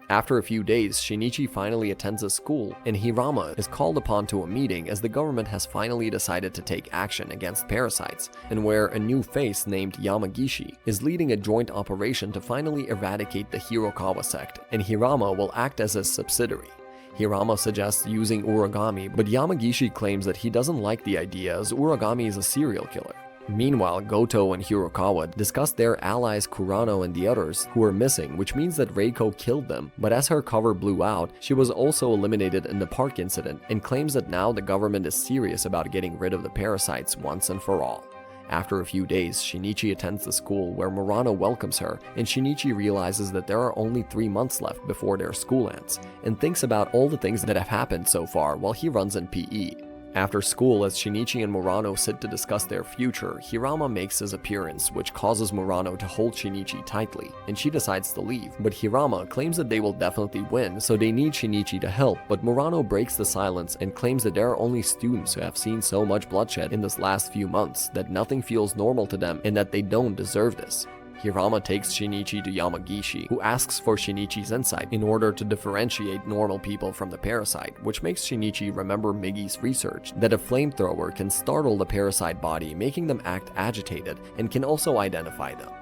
After a few days, Shinichi finally attends a school, and Hirama is called upon to a meeting as the government has finally decided to take action against parasites, and where a new face named Yamagishi is leading a joint operation to finally eradicate the Hirokawa sect, and Hirama will act as a subsidiary. Hirama suggests using Uragami, but Yamagishi claims that he doesn't like the idea as Uragami is a serial killer. Meanwhile, Goto and Hirokawa discuss their allies Kurano and the others who are missing, which means that Reiko killed them, but as her cover blew out, she was also eliminated in the park incident and claims that now the government is serious about getting rid of the parasites once and for all. After a few days, Shinichi attends the school where Murano welcomes her, and Shinichi realizes that there are only 3 months left before their school ends, and thinks about all the things that have happened so far while he runs in PE. After school, as Shinichi and Murano sit to discuss their future, Hirama makes his appearance, which causes Murano to hold Shinichi tightly, and she decides to leave, but Hirama claims that they will definitely win, so they need Shinichi to help, but Murano breaks the silence and claims that there are only students who have seen so much bloodshed in this last few months that nothing feels normal to them and that they don't deserve this. Hirama takes Shinichi to Yamagishi, who asks for Shinichi's insight in order to differentiate normal people from the parasite, which makes Shinichi remember Migi's research that a flamethrower can startle the parasite body, making them act agitated, and can also identify them.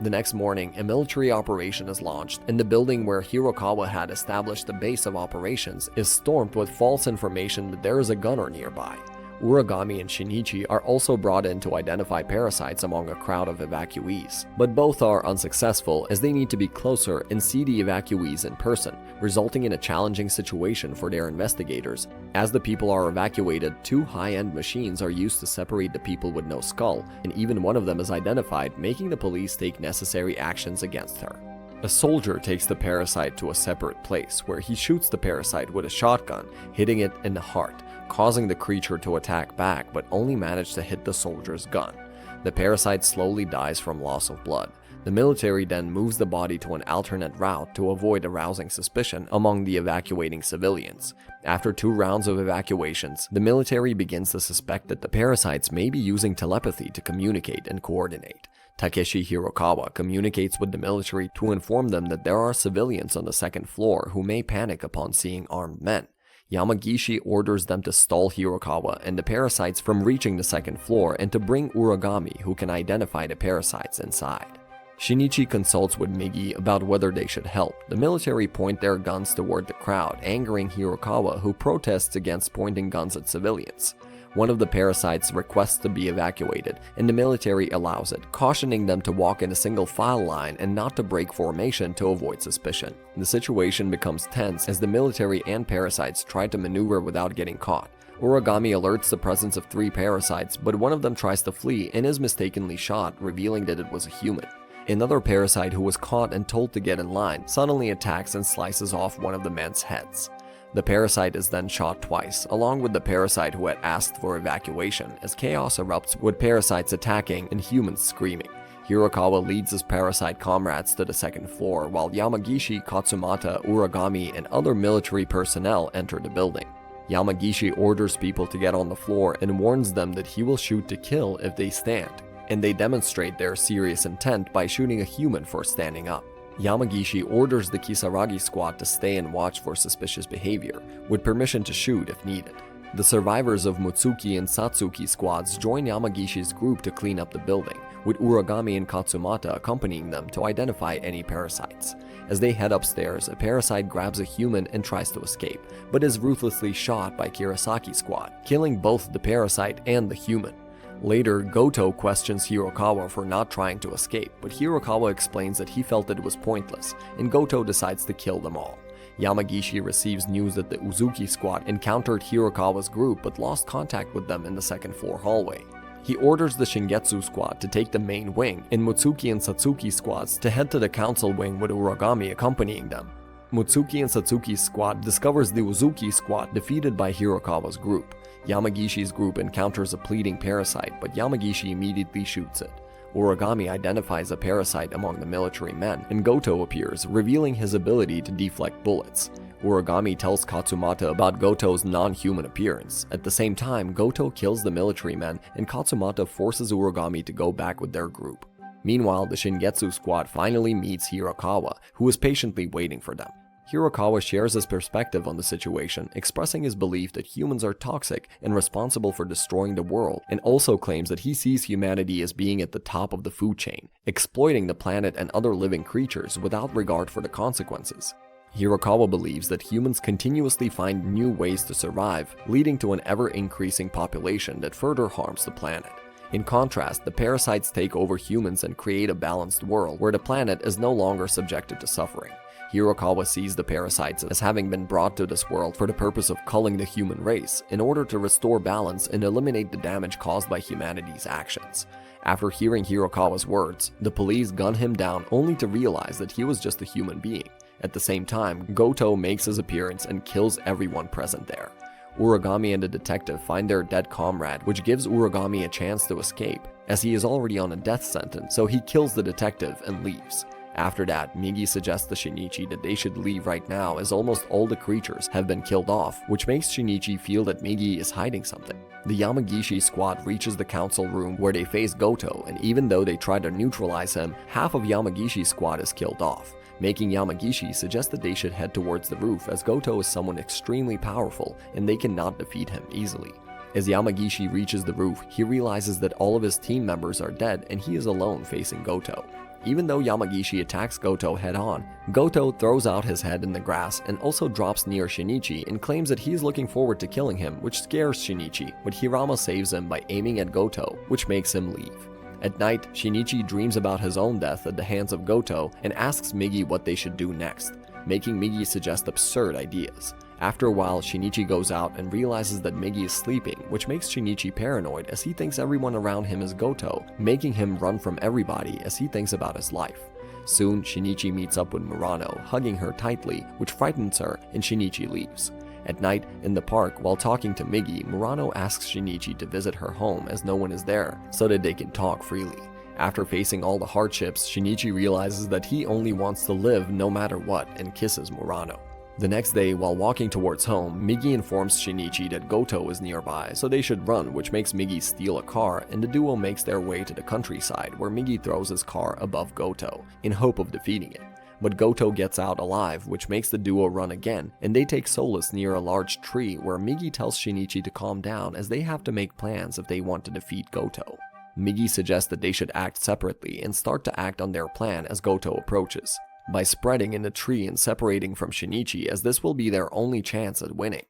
The next morning, a military operation is launched, and the building where Hirokawa had established the base of operations is stormed with false information that there is a gunner nearby. Uragami and Shinichi are also brought in to identify parasites among a crowd of evacuees, but both are unsuccessful as they need to be closer and see the evacuees in person, resulting in a challenging situation for their investigators. As the people are evacuated, 2 high-end machines are used to separate the people with no skull, and even one of them is identified, making the police take necessary actions against her. A soldier takes the parasite to a separate place where he shoots the parasite with a shotgun, hitting it in the heart, causing the creature to attack back but only managed to hit the soldier's gun. The parasite slowly dies from loss of blood. The military then moves the body to an alternate route to avoid arousing suspicion among the evacuating civilians. After 2 rounds of evacuations, the military begins to suspect that the parasites may be using telepathy to communicate and coordinate. Takeshi Hirokawa communicates with the military to inform them that there are civilians on the 2nd floor who may panic upon seeing armed men. Yamagishi orders them to stall Hirokawa and the parasites from reaching the 2nd floor and to bring Uragami, who can identify the parasites inside. Shinichi consults with Migi about whether they should help. The military point their guns toward the crowd, angering Hirokawa, who protests against pointing guns at civilians. One of the parasites requests to be evacuated, and the military allows it, cautioning them to walk in a single file line and not to break formation to avoid suspicion. The situation becomes tense as the military and parasites try to maneuver without getting caught. Uragami alerts the presence of 3 parasites, but one of them tries to flee and is mistakenly shot, revealing that it was a human. Another parasite who was caught and told to get in line suddenly attacks and slices off one of the men's heads. The parasite is then shot twice, along with the parasite who had asked for evacuation, as chaos erupts with parasites attacking and humans screaming. Hirokawa leads his parasite comrades to the 2nd floor, while Yamagishi, Katsumata, Uragami, and other military personnel enter the building. Yamagishi orders people to get on the floor and warns them that he will shoot to kill if they stand, and they demonstrate their serious intent by shooting a human for standing up. Yamagishi orders the Kisaragi squad to stay and watch for suspicious behavior, with permission to shoot if needed. The survivors of Mutsuki and Satsuki squads join Yamagishi's group to clean up the building, with Uragami and Katsumata accompanying them to identify any parasites. As they head upstairs, a parasite grabs a human and tries to escape, but is ruthlessly shot by Kirasaki squad, killing both the parasite and the human. Later, Goto questions Hirokawa for not trying to escape, but Hirokawa explains that he felt that it was pointless, and Goto decides to kill them all. Yamagishi receives news that the Uzuki squad encountered Hirokawa's group but lost contact with them in the 2nd floor hallway. He orders the Shingetsu squad to take the main wing, and Mutsuki and Satsuki squads to head to the council wing with Uragami accompanying them. Mutsuki and Satsuki's squad discovers the Uzuki squad defeated by Hirokawa's group. Yamagishi's group encounters a pleading parasite, but Yamagishi immediately shoots it. Uragami identifies a parasite among the military men, and Goto appears, revealing his ability to deflect bullets. Uragami tells Katsumata about Goto's non-human appearance. At the same time, Goto kills the military men and Katsumata forces Uragami to go back with their group. Meanwhile, the Shingetsu squad finally meets Hirakawa, who is patiently waiting for them. Hirakawa shares his perspective on the situation, expressing his belief that humans are toxic and responsible for destroying the world, and also claims that he sees humanity as being at the top of the food chain, exploiting the planet and other living creatures without regard for the consequences. Hirakawa believes that humans continuously find new ways to survive, leading to an ever-increasing population that further harms the planet. In contrast, the parasites take over humans and create a balanced world where the planet is no longer subjected to suffering. Hirakawa sees the parasites as having been brought to this world for the purpose of culling the human race in order to restore balance and eliminate the damage caused by humanity's actions. After hearing Hirakawa's words, the police gun him down only to realize that he was just a human being. At the same time, Goto makes his appearance and kills everyone present there. Uragami and the detective find their dead comrade, which gives Uragami a chance to escape, as he is already on a death sentence, so he kills the detective and leaves. After that, Migi suggests to Shinichi that they should leave right now as almost all the creatures have been killed off, which makes Shinichi feel that Migi is hiding something. The Yamagishi squad reaches the council room where they face Goto, and even though they try to neutralize him, half of Yamagishi's squad is killed off, making Yamagishi suggest that they should head towards the roof as Goto is someone extremely powerful and they cannot defeat him easily. As Yamagishi reaches the roof, he realizes that all of his team members are dead and he is alone facing Goto. Even though Yamagishi attacks Goto head-on, Goto throws out his head in the grass and also drops near Shinichi and claims that he is looking forward to killing him, which scares Shinichi, but Hirama saves him by aiming at Goto, which makes him leave. At night, Shinichi dreams about his own death at the hands of Goto and asks Migi what they should do next, making Migi suggest absurd ideas. After a while, Shinichi goes out and realizes that Migi is sleeping, which makes Shinichi paranoid as he thinks everyone around him is Goto, making him run from everybody as he thinks about his life. Soon, Shinichi meets up with Murano, hugging her tightly, which frightens her, and Shinichi leaves. At night, in the park, while talking to Migi, Murano asks Shinichi to visit her home as no one is there, so that they can talk freely. After facing all the hardships, Shinichi realizes that he only wants to live no matter what and kisses Murano. The next day, while walking towards home, Migi informs Shinichi that Goto is nearby, so they should run, which makes Migi steal a car, and the duo makes their way to the countryside, where Migi throws his car above Goto, in hope of defeating it. But Goto gets out alive, which makes the duo run again, and they take solace near a large tree where Migi tells Shinichi to calm down as they have to make plans if they want to defeat Goto. Migi suggests that they should act separately and start to act on their plan as Goto approaches, by spreading in the tree and separating from Shinichi, as this will be their only chance at winning.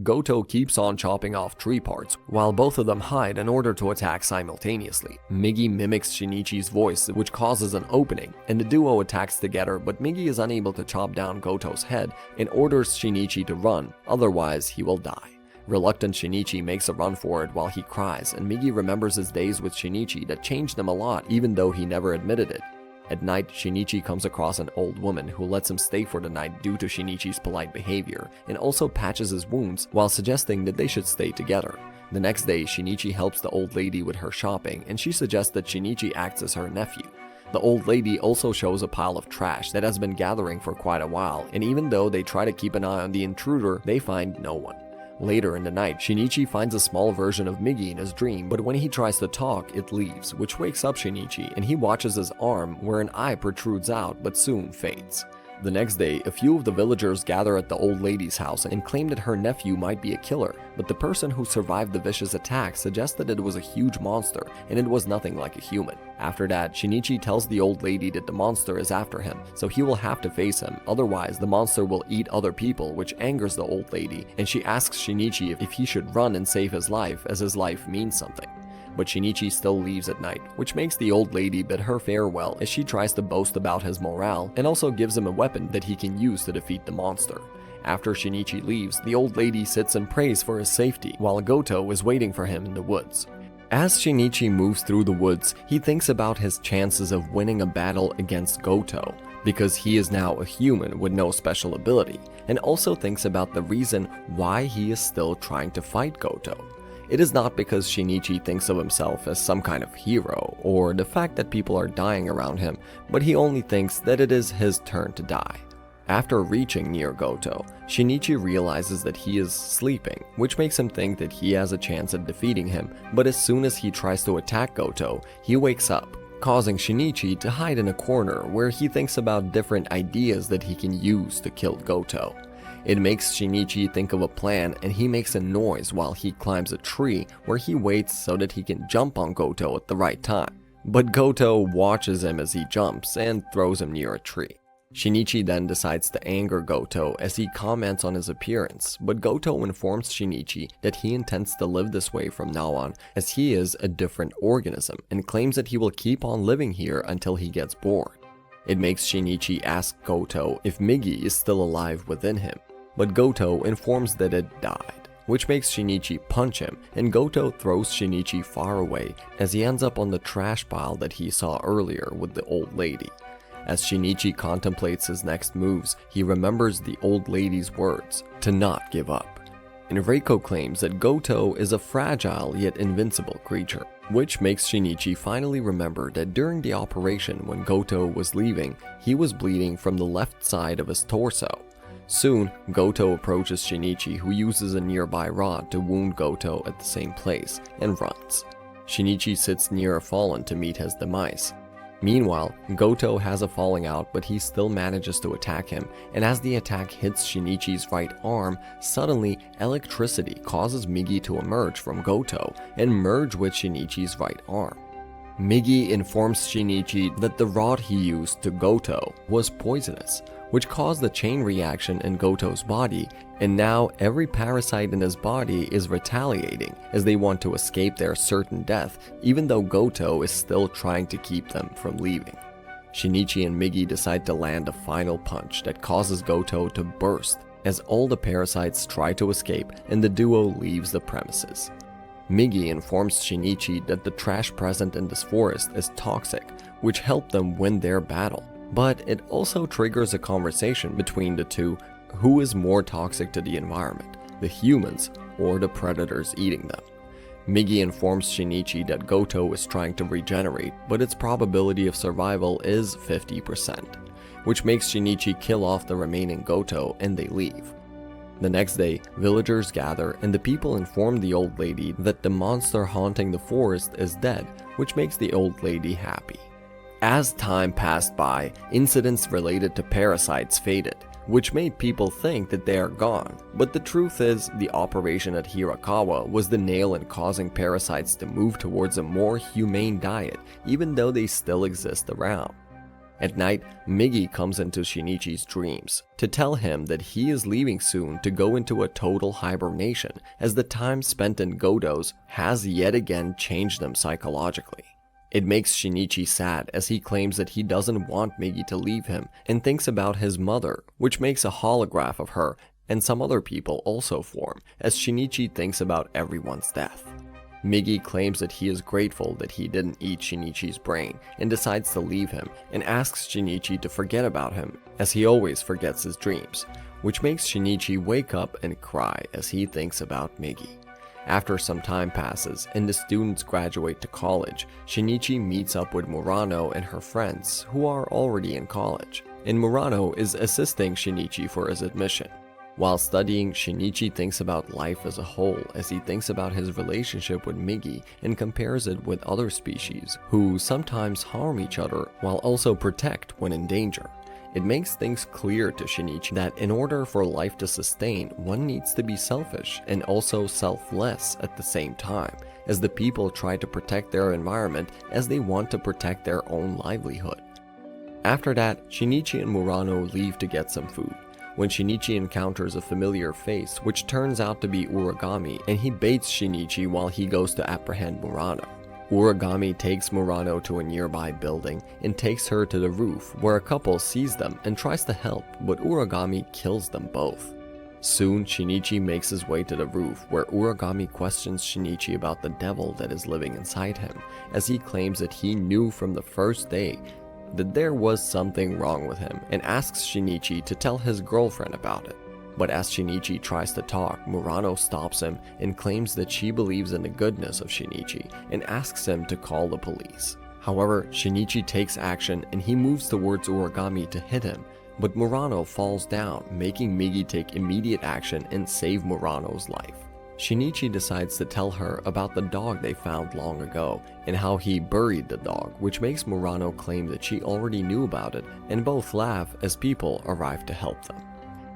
Goto keeps on chopping off tree parts, while both of them hide in order to attack simultaneously. Migi mimics Shinichi's voice, which causes an opening, and the duo attacks together, but Migi is unable to chop down Goto's head and orders Shinichi to run, otherwise he will die. Reluctant Shinichi makes a run for it while he cries, and Migi remembers his days with Shinichi that changed him a lot, even though he never admitted it. At night, Shinichi comes across an old woman who lets him stay for the night due to Shinichi's polite behavior, and also patches his wounds while suggesting that they should stay together. The next day, Shinichi helps the old lady with her shopping, and she suggests that Shinichi acts as her nephew. The old lady also shows a pile of trash that has been gathering for quite a while, and even though they try to keep an eye on the intruder, they find no one. Later in the night, Shinichi finds a small version of Migi in his dream, but when he tries to talk, it leaves, which wakes up Shinichi, and he watches his arm where an eye protrudes out but soon fades. The next day, a few of the villagers gather at the old lady's house and claim that her nephew might be a killer, but the person who survived the vicious attack suggests that it was a huge monster and it was nothing like a human. After that, Shinichi tells the old lady that the monster is after him, so he will have to face him, otherwise the monster will eat other people, which angers the old lady, and she asks Shinichi if he should run and save his life, as his life means something. But Shinichi still leaves at night, which makes the old lady bid her farewell as she tries to boast about his morale and also gives him a weapon that he can use to defeat the monster. After Shinichi leaves, the old lady sits and prays for his safety, while Goto is waiting for him in the woods. As Shinichi moves through the woods, he thinks about his chances of winning a battle against Goto, because he is now a human with no special ability, and also thinks about the reason why he is still trying to fight Goto. It is not because Shinichi thinks of himself as some kind of hero, or the fact that people are dying around him, but he only thinks that it is his turn to die. After reaching near Goto, Shinichi realizes that he is sleeping, which makes him think that he has a chance at defeating him, but as soon as he tries to attack Goto, he wakes up, causing Shinichi to hide in a corner where he thinks about different ideas that he can use to kill Goto. It makes Shinichi think of a plan, and he makes a noise while he climbs a tree where he waits so that he can jump on Goto at the right time. But Goto watches him as he jumps and throws him near a tree. Shinichi then decides to anger Goto as he comments on his appearance, but Goto informs Shinichi that he intends to live this way from now on as he is a different organism and claims that he will keep on living here until he gets bored. It makes Shinichi ask Goto if Migi is still alive within him, but Goto informs that it died, which makes Shinichi punch him, and Goto throws Shinichi far away as he ends up on the trash pile that he saw earlier with the old lady. As Shinichi contemplates his next moves, he remembers the old lady's words, to not give up. And Reiko claims that Goto is a fragile yet invincible creature, which makes Shinichi finally remember that during the operation when Goto was leaving, he was bleeding from the left side of his torso. Soon, Goto approaches Shinichi, who uses a nearby rod to wound Goto at the same place, and runs. Shinichi sits near a fallen to meet his demise. Meanwhile, Goto has a falling out, but he still manages to attack him, and as the attack hits Shinichi's right arm, suddenly electricity causes Migi to emerge from Goto and merge with Shinichi's right arm. Migi informs Shinichi that the rod he used to Goto was poisonous, which caused a chain reaction in Goto's body, and now every parasite in his body is retaliating as they want to escape their certain death, even though Goto is still trying to keep them from leaving. Shinichi and Migi decide to land a final punch that causes Goto to burst as all the parasites try to escape and the duo leaves the premises. Migi informs Shinichi that the trash present in this forest is toxic, which helped them win their battle. But it also triggers a conversation between the two: who is more toxic to the environment, the humans or the predators eating them? Migi informs Shinichi that Goto is trying to regenerate, but its probability of survival is 50%, which makes Shinichi kill off the remaining Goto and they leave. The next day, villagers gather and the people inform the old lady that the monster haunting the forest is dead, which makes the old lady happy. As time passed by, incidents related to parasites faded, which made people think that they are gone, but the truth is the operation at Hirakawa was the nail in causing parasites to move towards a more humane diet, even though they still exist around. At night, Migi comes into Shinichi's dreams to tell him that he is leaving soon to go into a total hibernation, as the time spent in Goto's has yet again changed them psychologically. It makes Shinichi sad as he claims that he doesn't want Migi to leave him and thinks about his mother, which makes a holograph of her, and some other people also form as Shinichi thinks about everyone's death. Migi claims that he is grateful that he didn't eat Shinichi's brain and decides to leave him and asks Shinichi to forget about him as he always forgets his dreams, which makes Shinichi wake up and cry as he thinks about Migi. After some time passes and the students graduate to college, Shinichi meets up with Murano and her friends who are already in college, and Murano is assisting Shinichi for his admission. While studying, Shinichi thinks about life as a whole as he thinks about his relationship with Migi and compares it with other species who sometimes harm each other while also protect when in danger. It makes things clear to Shinichi that in order for life to sustain, one needs to be selfish and also selfless at the same time, as the people try to protect their environment as they want to protect their own livelihood. After that, Shinichi and Murano leave to get some food, when Shinichi encounters a familiar face which turns out to be Uragami, and he baits Shinichi while he goes to apprehend Murano. Uragami takes Murano to a nearby building and takes her to the roof where a couple sees them and tries to help, but Uragami kills them both. Soon, Shinichi makes his way to the roof where Uragami questions Shinichi about the devil that is living inside him, as he claims that he knew from the first day that there was something wrong with him and asks Shinichi to tell his girlfriend about it. But as Shinichi tries to talk, Murano stops him and claims that she believes in the goodness of Shinichi and asks him to call the police. However, Shinichi takes action and he moves towards Uragami to hit him, but Murano falls down, making Migi take immediate action and save Murano's life. Shinichi decides to tell her about the dog they found long ago and how he buried the dog, which makes Murano claim that she already knew about it, and both laugh as people arrive to help them.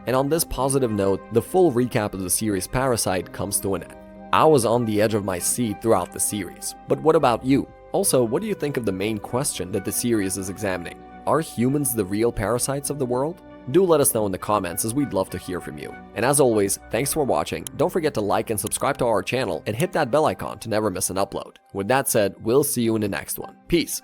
And on this positive note, the full recap of the series Parasite comes to an end. I was on the edge of my seat throughout the series, but what about you? Also, what do you think of the main question that the series is examining? Are humans the real parasites of the world? Do let us know in the comments, as we'd love to hear from you. And as always, thanks for watching. Don't forget to like and subscribe to our channel and hit that bell icon to never miss an upload. With that said, we'll see you in the next one. Peace.